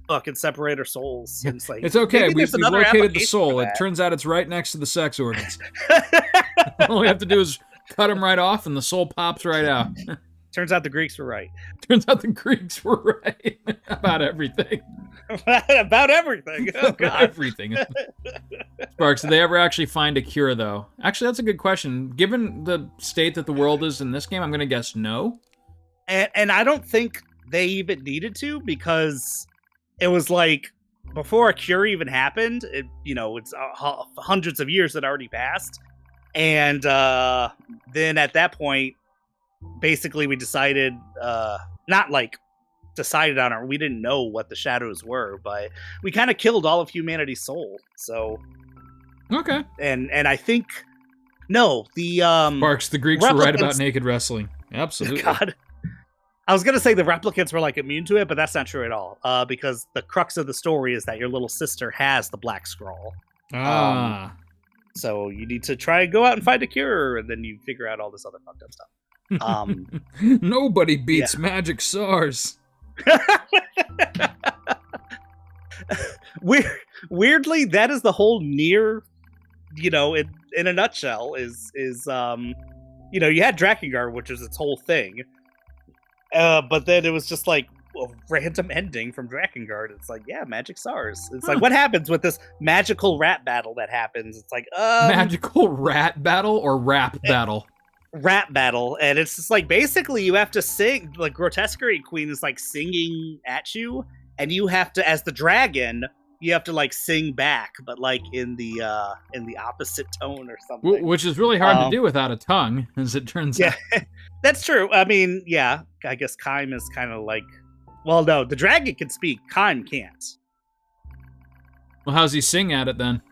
Speaker 1: fucking separate our souls. And it's like,
Speaker 2: it's okay. We've located the soul. It turns out it's right next to the sex organs. All we have to do is cut them right off, and the soul pops right out.
Speaker 1: Turns out the Greeks were right.
Speaker 2: Turns out the Greeks were right about everything.
Speaker 1: About everything. Oh, God.
Speaker 2: Everything. Sparks, did they ever actually find a cure, though? Actually, that's a good question. Given the state that the world is in this game, I'm going to guess no.
Speaker 1: And I don't think they even needed to, because it was like before a cure even happened, it's hundreds of years that already passed. And then at that point, basically we decided, not like decided on it, we didn't know what the shadows were, but we kind of killed all of humanity's soul. So
Speaker 2: okay.
Speaker 1: And I think the
Speaker 2: Sparks, the Greeks were right about naked wrestling. Absolutely.
Speaker 1: God. I was gonna say the replicants were like immune to it, but that's not true at all. Because the crux of the story is that your little sister has the black scroll. So you need to try and go out and find a cure, and then you figure out all this other fucked up stuff.
Speaker 2: Nobody beats Magic SARS.
Speaker 1: Weirdly, that is the whole NieR, in a nutshell, is you had Drakengard, which is its whole thing. But then it was just like a random ending from Drakengard. It's like, yeah, Magic SARS. It's like, what happens with this magical rat battle that happens? It's like,
Speaker 2: magical rat battle or rap battle?
Speaker 1: Rap battle. And it's just like, basically you have to sing. Like, Grotesquerie Queen is like singing at you, and you have to, as the dragon, you have to like sing back, but like in the opposite tone or something.
Speaker 2: Which is really hard to do without a tongue, as it turns out.
Speaker 1: That's true. I mean, yeah, I guess Kaim is kind of like, well, no, the dragon can speak. Kaim can't.
Speaker 2: Well, how's he sing at it then?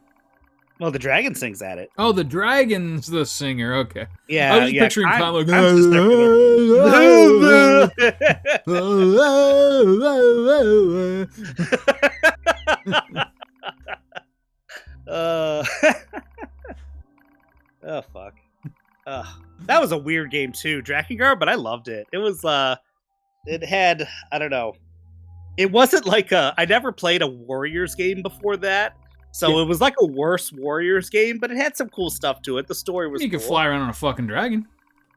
Speaker 1: Well, the dragon sings at it.
Speaker 2: Oh, the dragon's the singer. Okay.
Speaker 1: Yeah,
Speaker 2: I was picturing Kaim like,
Speaker 1: oh fuck. That was a weird game too, Drakengard, but I loved it. It was it had, I don't know. It wasn't like I never played a Warriors game before that. So it was like a worse Warriors game, but it had some cool stuff to it. The story was
Speaker 2: cool. You could fly around on a fucking dragon.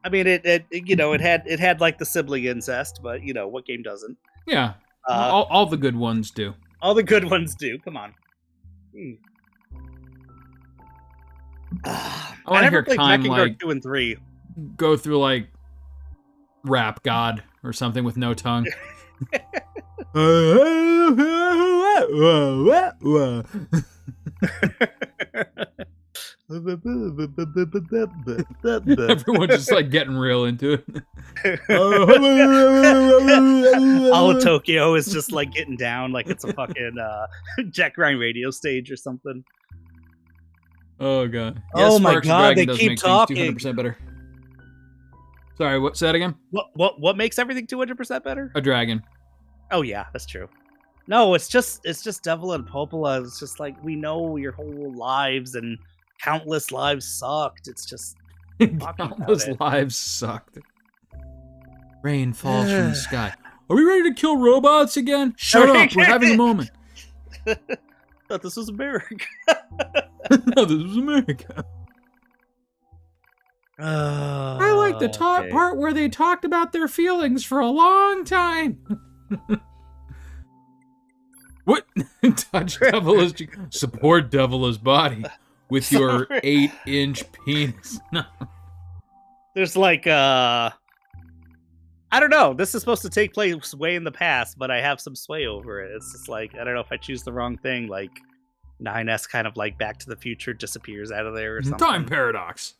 Speaker 1: I mean, it had like the sibling incest, but what game doesn't?
Speaker 2: Yeah. All the good ones do.
Speaker 1: All the good ones do. Come on.
Speaker 2: I never played Drakengard
Speaker 1: 2 and 3.
Speaker 2: Go through like Rap God or something with no tongue. Everyone's just like getting real into it.
Speaker 1: All of Tokyo is just like getting down like it's a fucking Jack Ryan radio stage or something.
Speaker 2: Oh god.
Speaker 1: Yes, oh my god, they keep talking.
Speaker 2: 200% better. Sorry, what's that again?
Speaker 1: What makes everything 200% better?
Speaker 2: A dragon.
Speaker 1: Oh yeah, that's true. No, it's just Devil and Popola. It's just like, we know your whole lives and countless lives sucked. It's just
Speaker 2: countless lives sucked. Rain falls from the sky. Are we ready to kill robots again? Shut up, we're having a moment.
Speaker 1: Thought this was America.
Speaker 2: No, this was America. I like the top part where they talked about their feelings for a long time. What? Touch Devilish. Support Devilish body with your 8-inch penis. No.
Speaker 1: There's like, I don't know. This is supposed to take place way in the past, but I have some sway over it. It's just like, I don't know if I choose the wrong thing. Like, 9S kind of like Back to the Future disappears out of there or something.
Speaker 2: Time paradox.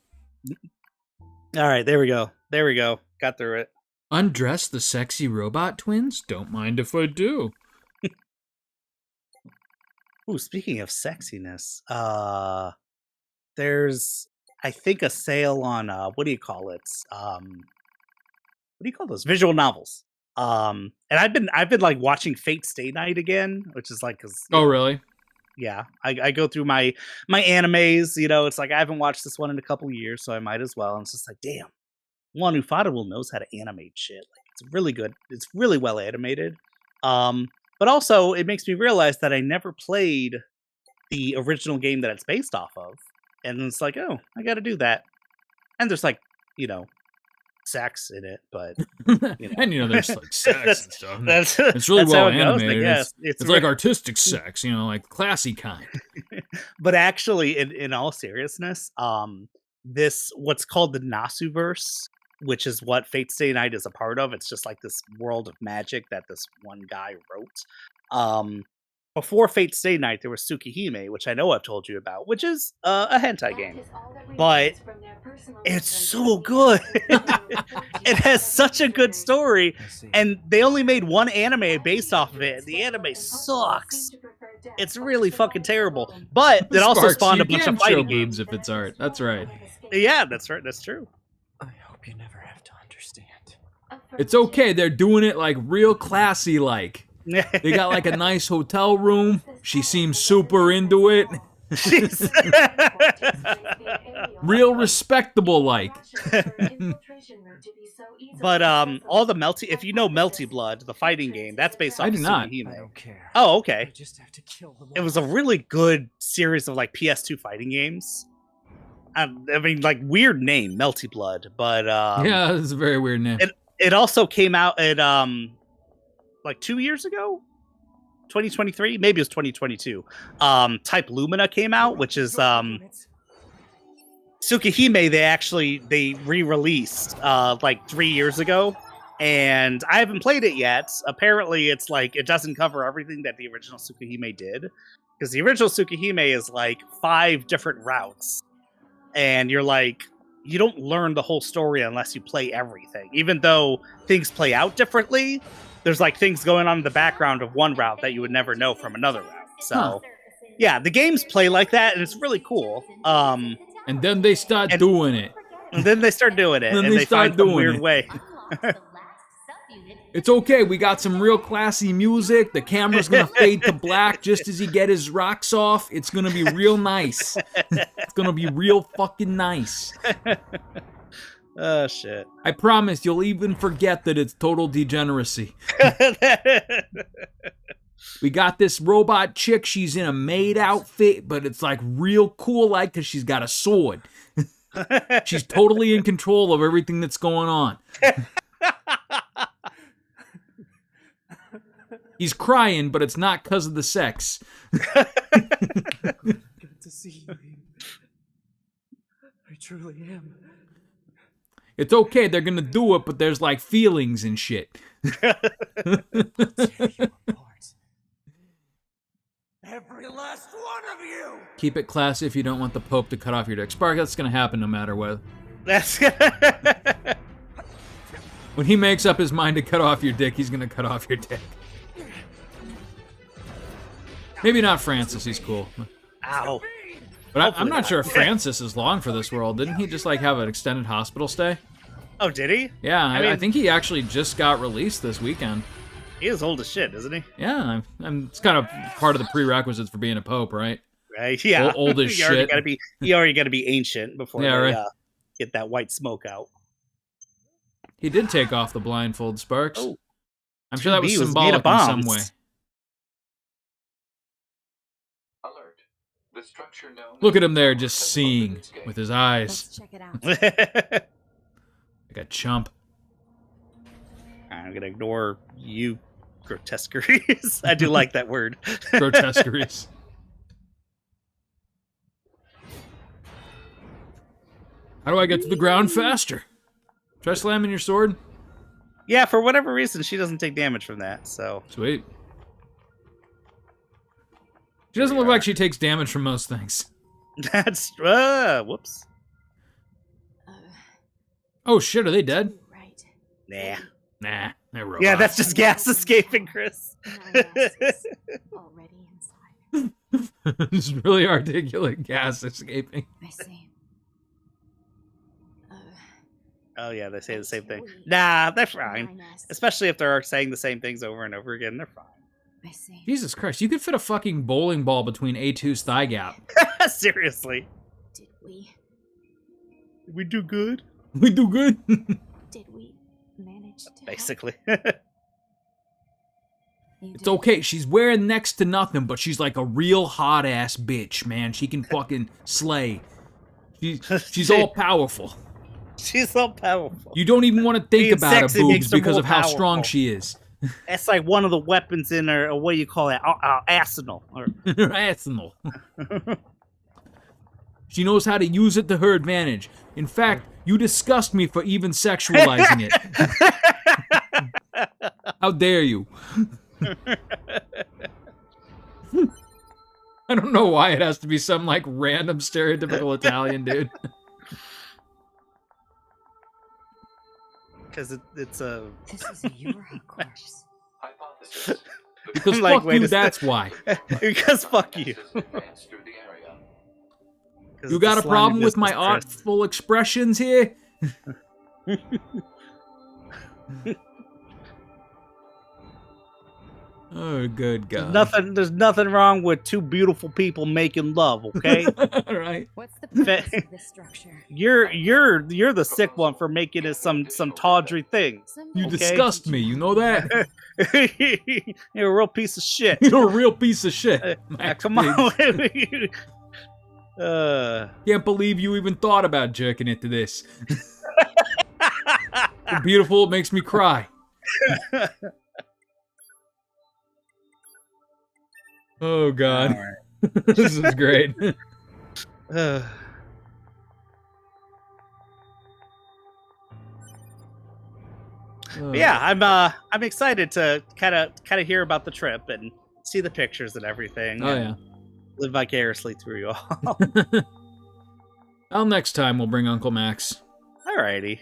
Speaker 1: All right, there we go. There we go. Got through it.
Speaker 2: Undress the sexy robot twins? Don't mind if I do.
Speaker 1: Ooh, speaking of sexiness, there's, I think, a sale on, what do you call it? What do you call those? Visual novels. And I've been like watching Fate Stay Night again, which is like,
Speaker 2: oh, really?
Speaker 1: Yeah, I go through my animes. You know, it's like I haven't watched this one in a couple years, so I might as well. And it's just like, damn, one Ufotable knows how to animate shit. Like, it's really good. It's really well animated. But also it makes me realize that I never played the original game that it's based off of, and it's like, oh, I got to do that. And there's like, you know, sex in it, but
Speaker 2: you know. And you know, there's like sex and stuff. It's really well animated. It's like artistic sex, you know, like classy kind.
Speaker 1: But actually, in all seriousness, this what's called the Nasuverse, which is what Fate Stay Night is a part of. It's just like this world of magic that this one guy wrote. Before Fate Stay Night, there was Tsukihime, which I know I've told you about, which is a hentai game. But it's so good. It has such a good story, and they only made one anime based off of it, and the anime sucks. It's really fucking terrible. But it also spawned a bunch of fighting games.
Speaker 2: If it's art, that's right.
Speaker 1: Yeah, that's right. That's true.
Speaker 4: I hope you never have to understand.
Speaker 2: It's okay. They're doing it like real classy, like. They got like a nice hotel room. She seems super into it. Real respectable, like.
Speaker 1: But all the if you know Melty Blood, the fighting game, that's based off
Speaker 2: I do not.
Speaker 4: I don't care.
Speaker 1: Oh, okay.
Speaker 4: I just have to kill them.
Speaker 1: It was a really good series of like PS2 fighting games. I mean, like, weird name, Melty Blood, but
Speaker 2: yeah, it's a very weird name.
Speaker 1: It also came out at like 2 years ago, 2023, maybe it was 2022. Type Lumina came out, which is Tsukihime. They re-released like 3 years ago, and I haven't played it yet. Apparently, it's like it doesn't cover everything that the original Tsukihime did, because the original Tsukihime is like 5 different routes, and you're like, you don't learn the whole story unless you play everything, even though things play out differently. There's like things going on in the background of one route that you would never know from another route. So, yeah, the games play like that, and it's really cool.
Speaker 2: And then they start doing it.
Speaker 1: And then they start doing it, and they find some weird way.
Speaker 2: It's okay. We got some real classy music. The camera's gonna fade to black just as he get his rocks off. It's gonna be real nice. It's gonna be real fucking nice.
Speaker 1: Oh, shit.
Speaker 2: I promise you'll even forget that it's total degeneracy. We got this robot chick. She's in a maid outfit, but it's like real cool, like, because she's got a sword. She's totally in control of everything that's going on. He's crying, but it's not because of the sex.
Speaker 4: Good to see you. I truly am.
Speaker 2: It's okay, they're gonna do it, but there's like feelings and shit.
Speaker 4: Tear you apart. Every last one of you!
Speaker 2: Keep it classy if you don't want the Pope to cut off your dick. Spark, that's gonna happen no matter what.
Speaker 1: That's
Speaker 2: when he makes up his mind to cut off your dick, he's gonna cut off your dick. Maybe not Francis, he's cool.
Speaker 1: Ow.
Speaker 2: But I'm not sure if Francis is long for this world. Didn't he just like have an extended hospital stay?
Speaker 1: Oh, did he?
Speaker 2: Yeah, I think he actually just got released this weekend.
Speaker 1: He is old as shit, isn't he?
Speaker 2: Yeah, it's kind of part of the prerequisites for being a pope, right?
Speaker 1: Right, yeah.
Speaker 2: Old as shit.
Speaker 1: You already got to be ancient before get that white smoke out.
Speaker 2: He did take off the blindfold, Sparks.
Speaker 1: Oh.
Speaker 2: I'm sure that was symbolic in some way.
Speaker 5: Alert. The structure known
Speaker 2: Look
Speaker 5: as
Speaker 2: at him there,
Speaker 5: the
Speaker 2: just
Speaker 5: tower has
Speaker 2: seeing
Speaker 5: opened its gates.
Speaker 2: with his eyes.
Speaker 3: Let's check it out.
Speaker 2: Like a chump.
Speaker 1: I'm gonna ignore you, grotesqueries. I do like that word.
Speaker 2: Grotesqueries. How do I get to the ground faster? Try slamming your sword.
Speaker 1: Yeah, for whatever reason, she doesn't take damage from that. So
Speaker 2: Sweet. She doesn't look like she takes damage from most things.
Speaker 1: that's whoops.
Speaker 2: Oh shit, are they dead?
Speaker 3: Right.
Speaker 1: Nah.
Speaker 2: Nah, they're robots.
Speaker 1: Yeah, that's just gas escaping, Chris.
Speaker 3: My ass is already inside.
Speaker 2: It's really articulate gas escaping.
Speaker 3: I see.
Speaker 1: Oh yeah, they say the same thing.
Speaker 3: Wait.
Speaker 1: Nah, they're fine.
Speaker 3: My nest.
Speaker 1: Especially if they're saying the same things over and over again, they're fine.
Speaker 3: I see.
Speaker 2: Jesus Christ, you could fit a fucking bowling ball between A2's thigh gap.
Speaker 1: Seriously.
Speaker 3: Did we?
Speaker 1: Did we do good?
Speaker 2: We do good.
Speaker 3: Did we manage to?
Speaker 1: Basically.
Speaker 2: It's okay, she's wearing next to nothing, but she's like a real hot ass bitch, man. She can fucking slay. She's all powerful.
Speaker 1: She's so powerful.
Speaker 2: You don't even want to think
Speaker 1: Being
Speaker 2: about her
Speaker 1: sexy makes
Speaker 2: boobs
Speaker 1: her
Speaker 2: because
Speaker 1: more
Speaker 2: of how strong
Speaker 1: powerful.
Speaker 2: she is.
Speaker 1: That's like one of the weapons in her, what do you call it? Arsenal. Or,
Speaker 2: Her arsenal. She knows how to use it to her advantage. In fact, you disgust me for even sexualizing it. How dare you? I don't know why it has to be some like random stereotypical Italian dude.
Speaker 1: because it's a.
Speaker 3: This is your course.
Speaker 5: Hypothesis.
Speaker 2: Because
Speaker 1: I'm like,
Speaker 2: fuck
Speaker 1: wait
Speaker 2: you,
Speaker 1: a sec.
Speaker 2: that's why.
Speaker 1: Because fuck you.
Speaker 5: Advance through the area.
Speaker 1: 'Cause
Speaker 2: You
Speaker 1: it's
Speaker 2: got a
Speaker 1: slimy
Speaker 2: problem with my
Speaker 1: business, Chris.
Speaker 2: artful expressions here? Oh, good God.
Speaker 1: There's nothing wrong with two beautiful people making love, okay?
Speaker 2: Right.
Speaker 3: What's the purpose of this structure?
Speaker 1: You're the sick one for making it some tawdry thing.
Speaker 2: You
Speaker 1: Okay.
Speaker 2: disgust me, you know that?
Speaker 1: You're a real piece of shit.
Speaker 2: You're a real piece of shit. Max
Speaker 1: Come
Speaker 2: Biggs.
Speaker 1: on.
Speaker 2: Can't believe you even thought about jerking it to this. So beautiful, it makes me cry. Oh, God.
Speaker 1: All
Speaker 2: This is great.
Speaker 1: right. Yeah, I'm excited to kind of hear about the trip and see the pictures and everything.
Speaker 2: Oh,
Speaker 1: and
Speaker 2: yeah.
Speaker 1: live vicariously through you all.
Speaker 2: Well, next time we'll bring Uncle Max.
Speaker 1: Alrighty.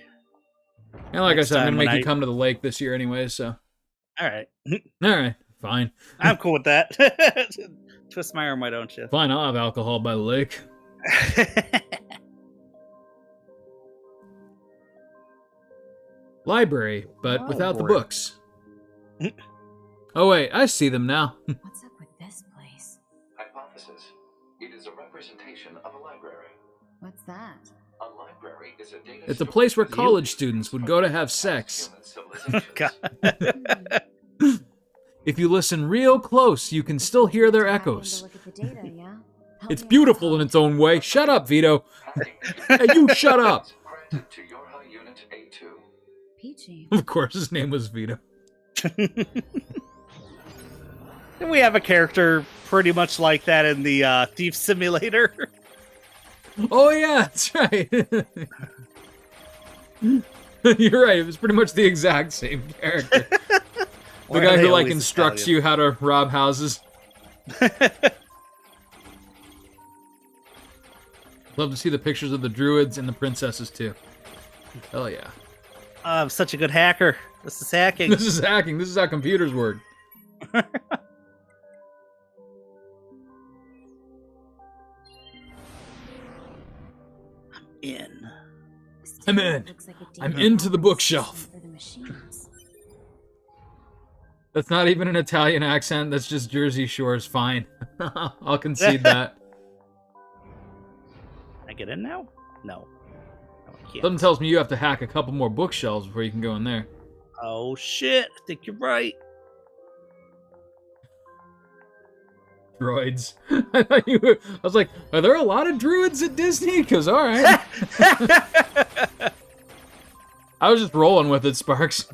Speaker 2: And like
Speaker 1: Next
Speaker 2: I said, I'm
Speaker 1: time
Speaker 2: going to
Speaker 1: when
Speaker 2: make you come to the lake this year anyway, so.
Speaker 1: All right.
Speaker 2: Alright, fine.
Speaker 1: I'm cool with that. Twist my arm, why don't you?
Speaker 2: Fine, I'll have alcohol by the lake. Library, but without the
Speaker 1: boy.
Speaker 2: books. Oh wait, I see them now.
Speaker 3: What's up with this place?
Speaker 5: Hypothesis. It is a representation of a library.
Speaker 3: What's that?
Speaker 5: A library is a data
Speaker 2: It's a
Speaker 5: storage
Speaker 2: place where
Speaker 5: facility
Speaker 2: college students would go to have
Speaker 5: past
Speaker 2: sex.
Speaker 5: human civilizations.
Speaker 1: God.
Speaker 2: If you listen real close, you can still hear their
Speaker 3: Tap in to
Speaker 2: echoes.
Speaker 3: look at the data, yeah? Help
Speaker 2: It's
Speaker 3: me out.
Speaker 2: beautiful in its own way. Shut up, Vito. Hey, you shut up.
Speaker 5: Granted to your high unit A2.
Speaker 3: Peachy.
Speaker 2: Of course, his name was Vito.
Speaker 1: And we have a character pretty much like that in the Thief Simulator.
Speaker 2: Oh yeah, that's right. You're right. It was pretty much the exact same character. The
Speaker 1: Why are
Speaker 2: guy
Speaker 1: they
Speaker 2: who like
Speaker 1: always
Speaker 2: instructs
Speaker 1: Italian?
Speaker 2: you how to rob houses. Love to see the pictures of the druids and the princesses too. Hell yeah.
Speaker 1: I'm such a good hacker. This is hacking.
Speaker 2: This is hacking. This is how computers work.
Speaker 1: In.
Speaker 3: This
Speaker 2: I'm
Speaker 3: table
Speaker 2: in.
Speaker 3: looks like a
Speaker 2: I'm
Speaker 3: data
Speaker 2: into the
Speaker 3: analysis
Speaker 2: bookshelf.
Speaker 3: system for the machines.
Speaker 2: That's not even an Italian accent. That's just Jersey Shore's fine. I'll concede that.
Speaker 1: Can I get in now? No. No, I can't.
Speaker 2: Something tells me you have to hack a couple more bookshelves before you can go in there.
Speaker 1: Oh shit! I think you're right.
Speaker 2: Droids. I was like, are there a lot of druids at Disney? Because, all right. I was just rolling with it, Sparks.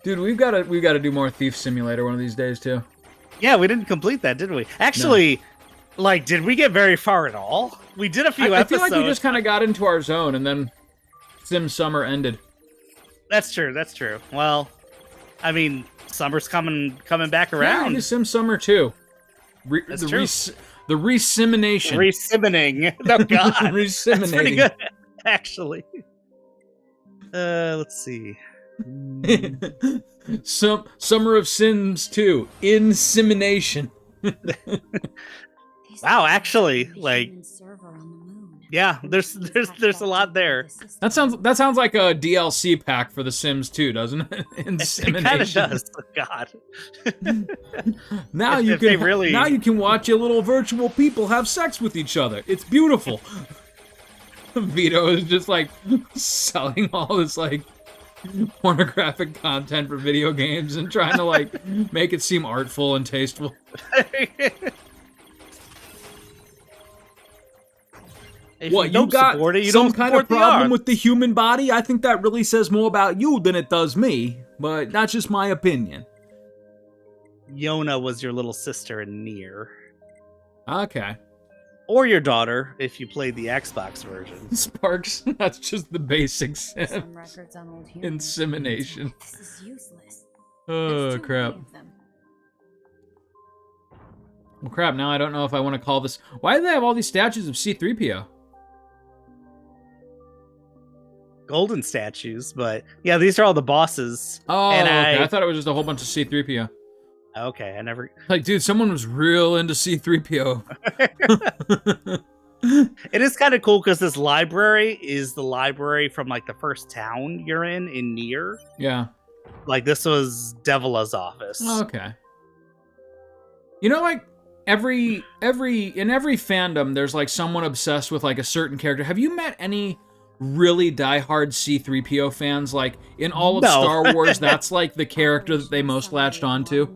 Speaker 2: Dude, we've got to do more Thief Simulator one of these days too.
Speaker 1: Yeah, we didn't complete that, did we? Actually, like, did we get very far at all? We did a few episodes.
Speaker 2: I feel like we just kind of got into our zone, and then Sim Summer ended.
Speaker 1: That's true. That's true. Well, I mean, summer's coming back around.
Speaker 2: Yeah, Sim Summer too.
Speaker 1: That's true.
Speaker 2: The resimmination.
Speaker 1: Resimming. Oh God,
Speaker 2: Resimminating.
Speaker 1: That's pretty good, actually. Let's see.
Speaker 2: Summer of Sims 2. Insemination.
Speaker 1: Wow, actually, like, yeah, there's a lot there.
Speaker 2: That sounds like a DLC pack for The Sims 2, doesn't it? Insemination.
Speaker 1: It kind of does. God.
Speaker 2: Now you can watch your little virtual people have sex with each other. It's beautiful. Vito is just like selling all this like pornographic content for video games and trying to like make it seem artful and tasteful. What, you got some kind of problem with the human body? I think that really says more about you than it does me, but that's just my opinion.
Speaker 1: Yona was your little sister in NieR.
Speaker 2: Okay.
Speaker 1: Or your daughter, if you played the Xbox version.
Speaker 2: Sparks, that's just the basics.
Speaker 3: Some records on old humans.
Speaker 2: Insemination.
Speaker 3: This is useless.
Speaker 2: Oh, crap. Well, crap, now I don't know if I want to call this... Why do they have all these statues of C-3PO?
Speaker 1: Golden statues, but yeah, these are all the bosses.
Speaker 2: Oh, and okay. I thought it was just a whole bunch of C-3PO.
Speaker 1: Okay, I never...
Speaker 2: Like, dude, someone was real into C-3PO.
Speaker 1: It is kind of cool because this library is the library from, like, the first town you're in NieR.
Speaker 2: Yeah. Like,
Speaker 1: this was Devila's office.
Speaker 2: Okay. You know, like, in every fandom, there's, like, someone obsessed with, like, a certain character. Have you met any really diehard C-3PO fans? Like, in all of Star Wars, that's, like, the character that they most latched onto.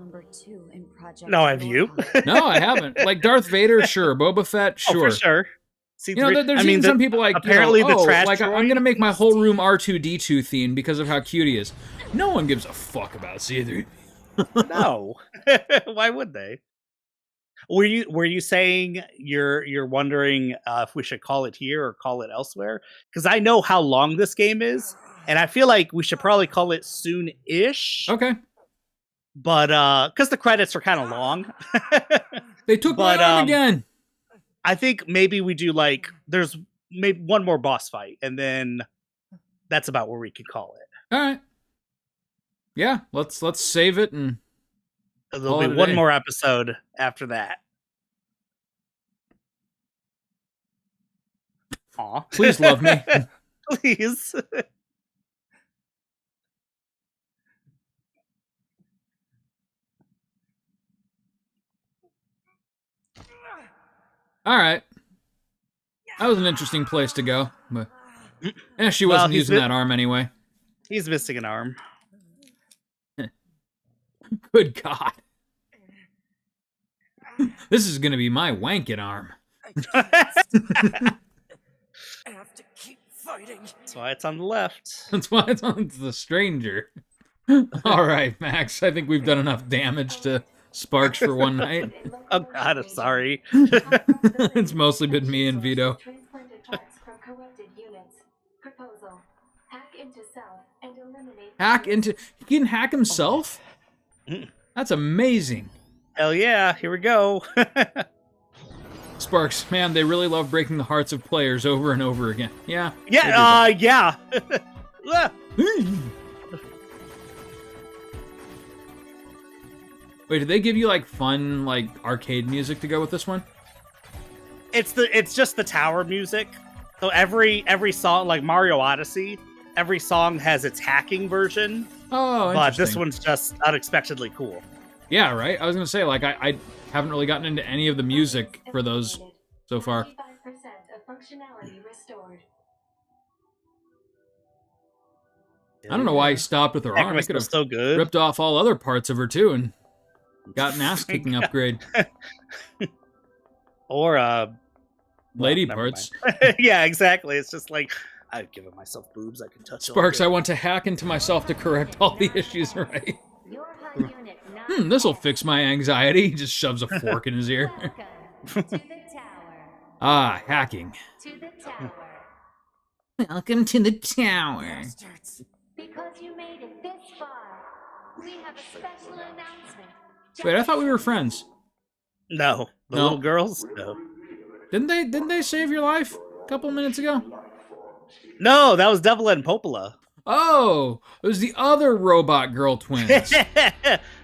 Speaker 1: No, have you?
Speaker 2: No, I haven't. Like, Darth Vader, sure. Boba Fett, sure.
Speaker 1: Oh, for sure.
Speaker 2: C3, you know, there's even some people like,
Speaker 1: apparently
Speaker 2: you know,
Speaker 1: the trash
Speaker 2: like, I'm going to make my whole room R2-D2 themed because of how cute he is. No one gives a fuck about C3.
Speaker 1: No. Why would they? Were you saying you're wondering if we should call it here or call it elsewhere? Because I know how long this game is, and I feel like we should probably call it soon-ish.
Speaker 2: Okay.
Speaker 1: But because the credits are kind of long.
Speaker 2: They took my arm again.
Speaker 1: I think maybe we do like there's maybe one more boss fight, and then that's about where we could call it.
Speaker 2: All right. Yeah, let's save it and
Speaker 1: there'll be one more episode after that. Aw.
Speaker 2: Please love me.
Speaker 1: Please.
Speaker 2: All right. That was an interesting place to go, but she wasn't using that arm anyway.
Speaker 1: He's missing an arm.
Speaker 2: Good God. This is going to be my wanking arm.
Speaker 4: I have to keep fighting.
Speaker 1: That's why it's on the left.
Speaker 2: That's why it's on the stranger. All right, Max. I think we've done enough damage to Sparks for one night.
Speaker 1: Oh God, I'm sorry.
Speaker 2: It's mostly been me and Vito. He can hack himself? That's amazing.
Speaker 1: Hell yeah, here we go.
Speaker 2: Sparks, man, they really love breaking the hearts of players over and over again. Yeah.
Speaker 1: Yeah, yeah.
Speaker 2: Wait, did they give you like fun like arcade music to go with this one?
Speaker 1: It's just the tower music. So every song, like Mario Odyssey, every song has its hacking version.
Speaker 2: Oh, interesting.
Speaker 1: But this one's just unexpectedly cool.
Speaker 2: Yeah, right? I was going to say, like, I haven't really gotten into any of the music for those so far.
Speaker 3: 95% of functionality restored.
Speaker 2: I don't know why he stopped with her arm. He could have
Speaker 1: so good.
Speaker 2: ripped off all other parts of her too and got an ass-kicking upgrade.
Speaker 1: Or
Speaker 2: lady parts.
Speaker 1: Yeah, exactly. It's just like, I've given myself boobs I can touch.
Speaker 2: Sparks, I want to hack into myself to correct all the issues, right? This'll fix my anxiety. He just shoves a fork in his ear. Ah, hacking. Welcome to the tower.
Speaker 3: Because you made it this far, we have a special announcement.
Speaker 2: Wait, I thought we were friends.
Speaker 1: No. The
Speaker 2: No.
Speaker 1: little girls? No.
Speaker 2: Didn't they save your life a couple minutes ago?
Speaker 1: No, that was Devil and Popola.
Speaker 2: Oh, it was the other robot girl twins.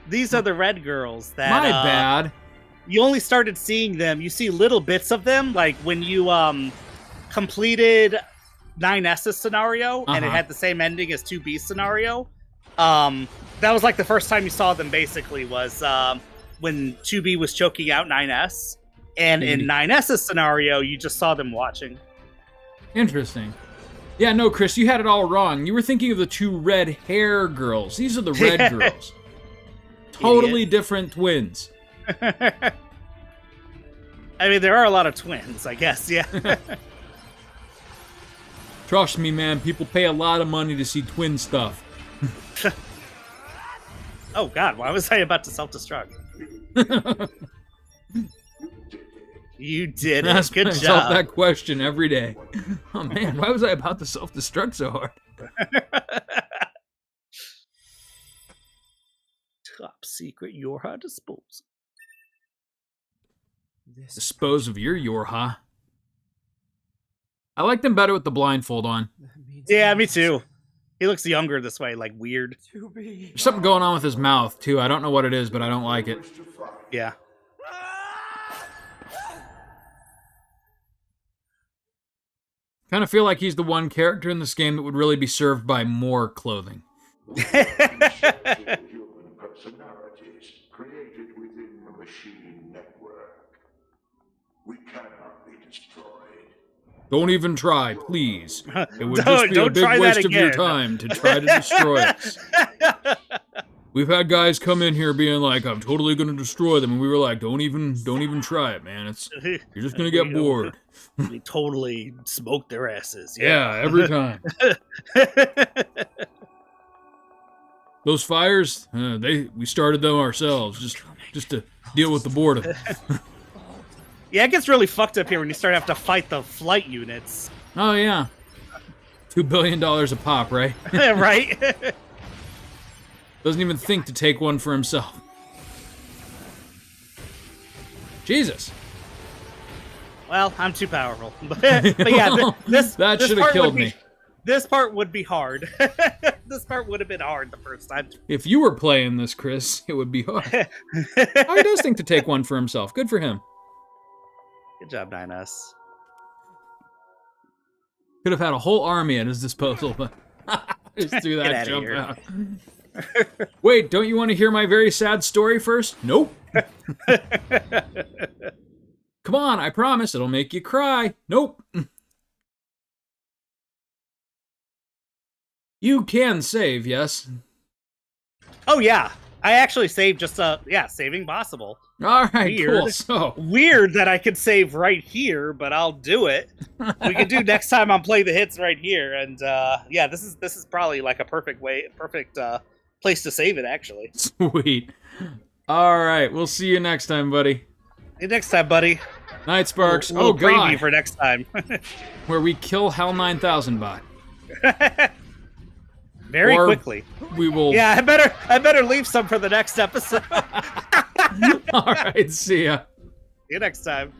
Speaker 1: These are the red girls that
Speaker 2: My bad.
Speaker 1: You only started seeing them. You see little bits of them, like when you completed 9S's scenario, and it had the same ending as 2B's scenario. That was like the first time you saw them. Basically, was when 2B was choking out 9S, and in 9S's scenario, you just saw them watching.
Speaker 2: Interesting. Yeah, no, Chris, you had it all wrong. You were thinking of the two red hair girls. These are the red girls. Totally different twins.
Speaker 1: I mean, there are a lot of twins, I guess, yeah.
Speaker 2: Trust me, man, people pay a lot of money to see twin stuff.
Speaker 1: Oh, God, why was I about to self-destruct? You did it.
Speaker 2: Ask
Speaker 1: Good
Speaker 2: myself
Speaker 1: job.
Speaker 2: that question every day. Oh, man, why was I about to self-destruct so hard?
Speaker 1: Top secret Yorha disposal.
Speaker 2: Dispose of your Yorha. I like them better with the blindfold on.
Speaker 1: Yeah, me too. He looks younger this way, like weird.
Speaker 2: There's something going on with his mouth, too. I don't know what it is, but I don't like it.
Speaker 1: Yeah.
Speaker 2: Kind of feel like he's the one character in this game that would really be served by more clothing.
Speaker 5: Human personalities created within the machine network. We cannot be destroyed.
Speaker 2: Don't even try, please. It would
Speaker 1: Don't-
Speaker 2: just be a
Speaker 1: don't
Speaker 2: big
Speaker 1: try that
Speaker 2: waste of your
Speaker 1: again.
Speaker 2: time to try to destroy us. We've had guys come in here being like, I'm totally going to destroy them, and we were like, don't even try it, man. You're just going to get bored.
Speaker 1: We totally smoked their asses.
Speaker 2: Yeah, every time. Those fires, we started them ourselves, just to deal with the boredom.
Speaker 1: Yeah, it gets really fucked up here when you start having to fight the flight units.
Speaker 2: Oh, yeah. $2 billion a pop, right?
Speaker 1: Right?
Speaker 2: Doesn't even think to take one for himself. Jesus.
Speaker 1: Well, I'm too powerful. But yeah, this
Speaker 2: That should have
Speaker 1: part
Speaker 2: killed
Speaker 1: would be-
Speaker 2: me.
Speaker 1: This part would be hard. This part would have been hard the first time.
Speaker 2: If you were playing this, Chris, it would be hard. Oh, he does think to take one for himself. Good for him.
Speaker 1: Good job, 9S.
Speaker 2: Could have had a whole army at his disposal, but just do
Speaker 1: Get
Speaker 2: that
Speaker 1: outta
Speaker 2: jump
Speaker 1: here.
Speaker 2: out. Wait, don't you want to hear my very sad story first? Nope. Come on, I promise it'll make you cry. Nope. You can save, yes.
Speaker 1: Oh, yeah. I actually saved just, saving possible.
Speaker 2: All right,
Speaker 1: Weird.
Speaker 2: cool. So,
Speaker 1: Weird that I could save right here, but I'll do it. We can do next time on Play the Hits right here. And, yeah, this is probably like a perfect place to save it, actually.
Speaker 2: sweet. All right, we'll see you next time, buddy.
Speaker 1: See you next time, buddy.
Speaker 2: Night, Sparks.
Speaker 1: Little
Speaker 2: Oh, God.
Speaker 1: preview for next time.
Speaker 2: Where we kill Hell 9000 bot.
Speaker 1: Very
Speaker 2: Or
Speaker 1: quickly.
Speaker 2: We will...
Speaker 1: Yeah, I better leave some for the next episode.
Speaker 2: All right, see ya.
Speaker 1: See you next time.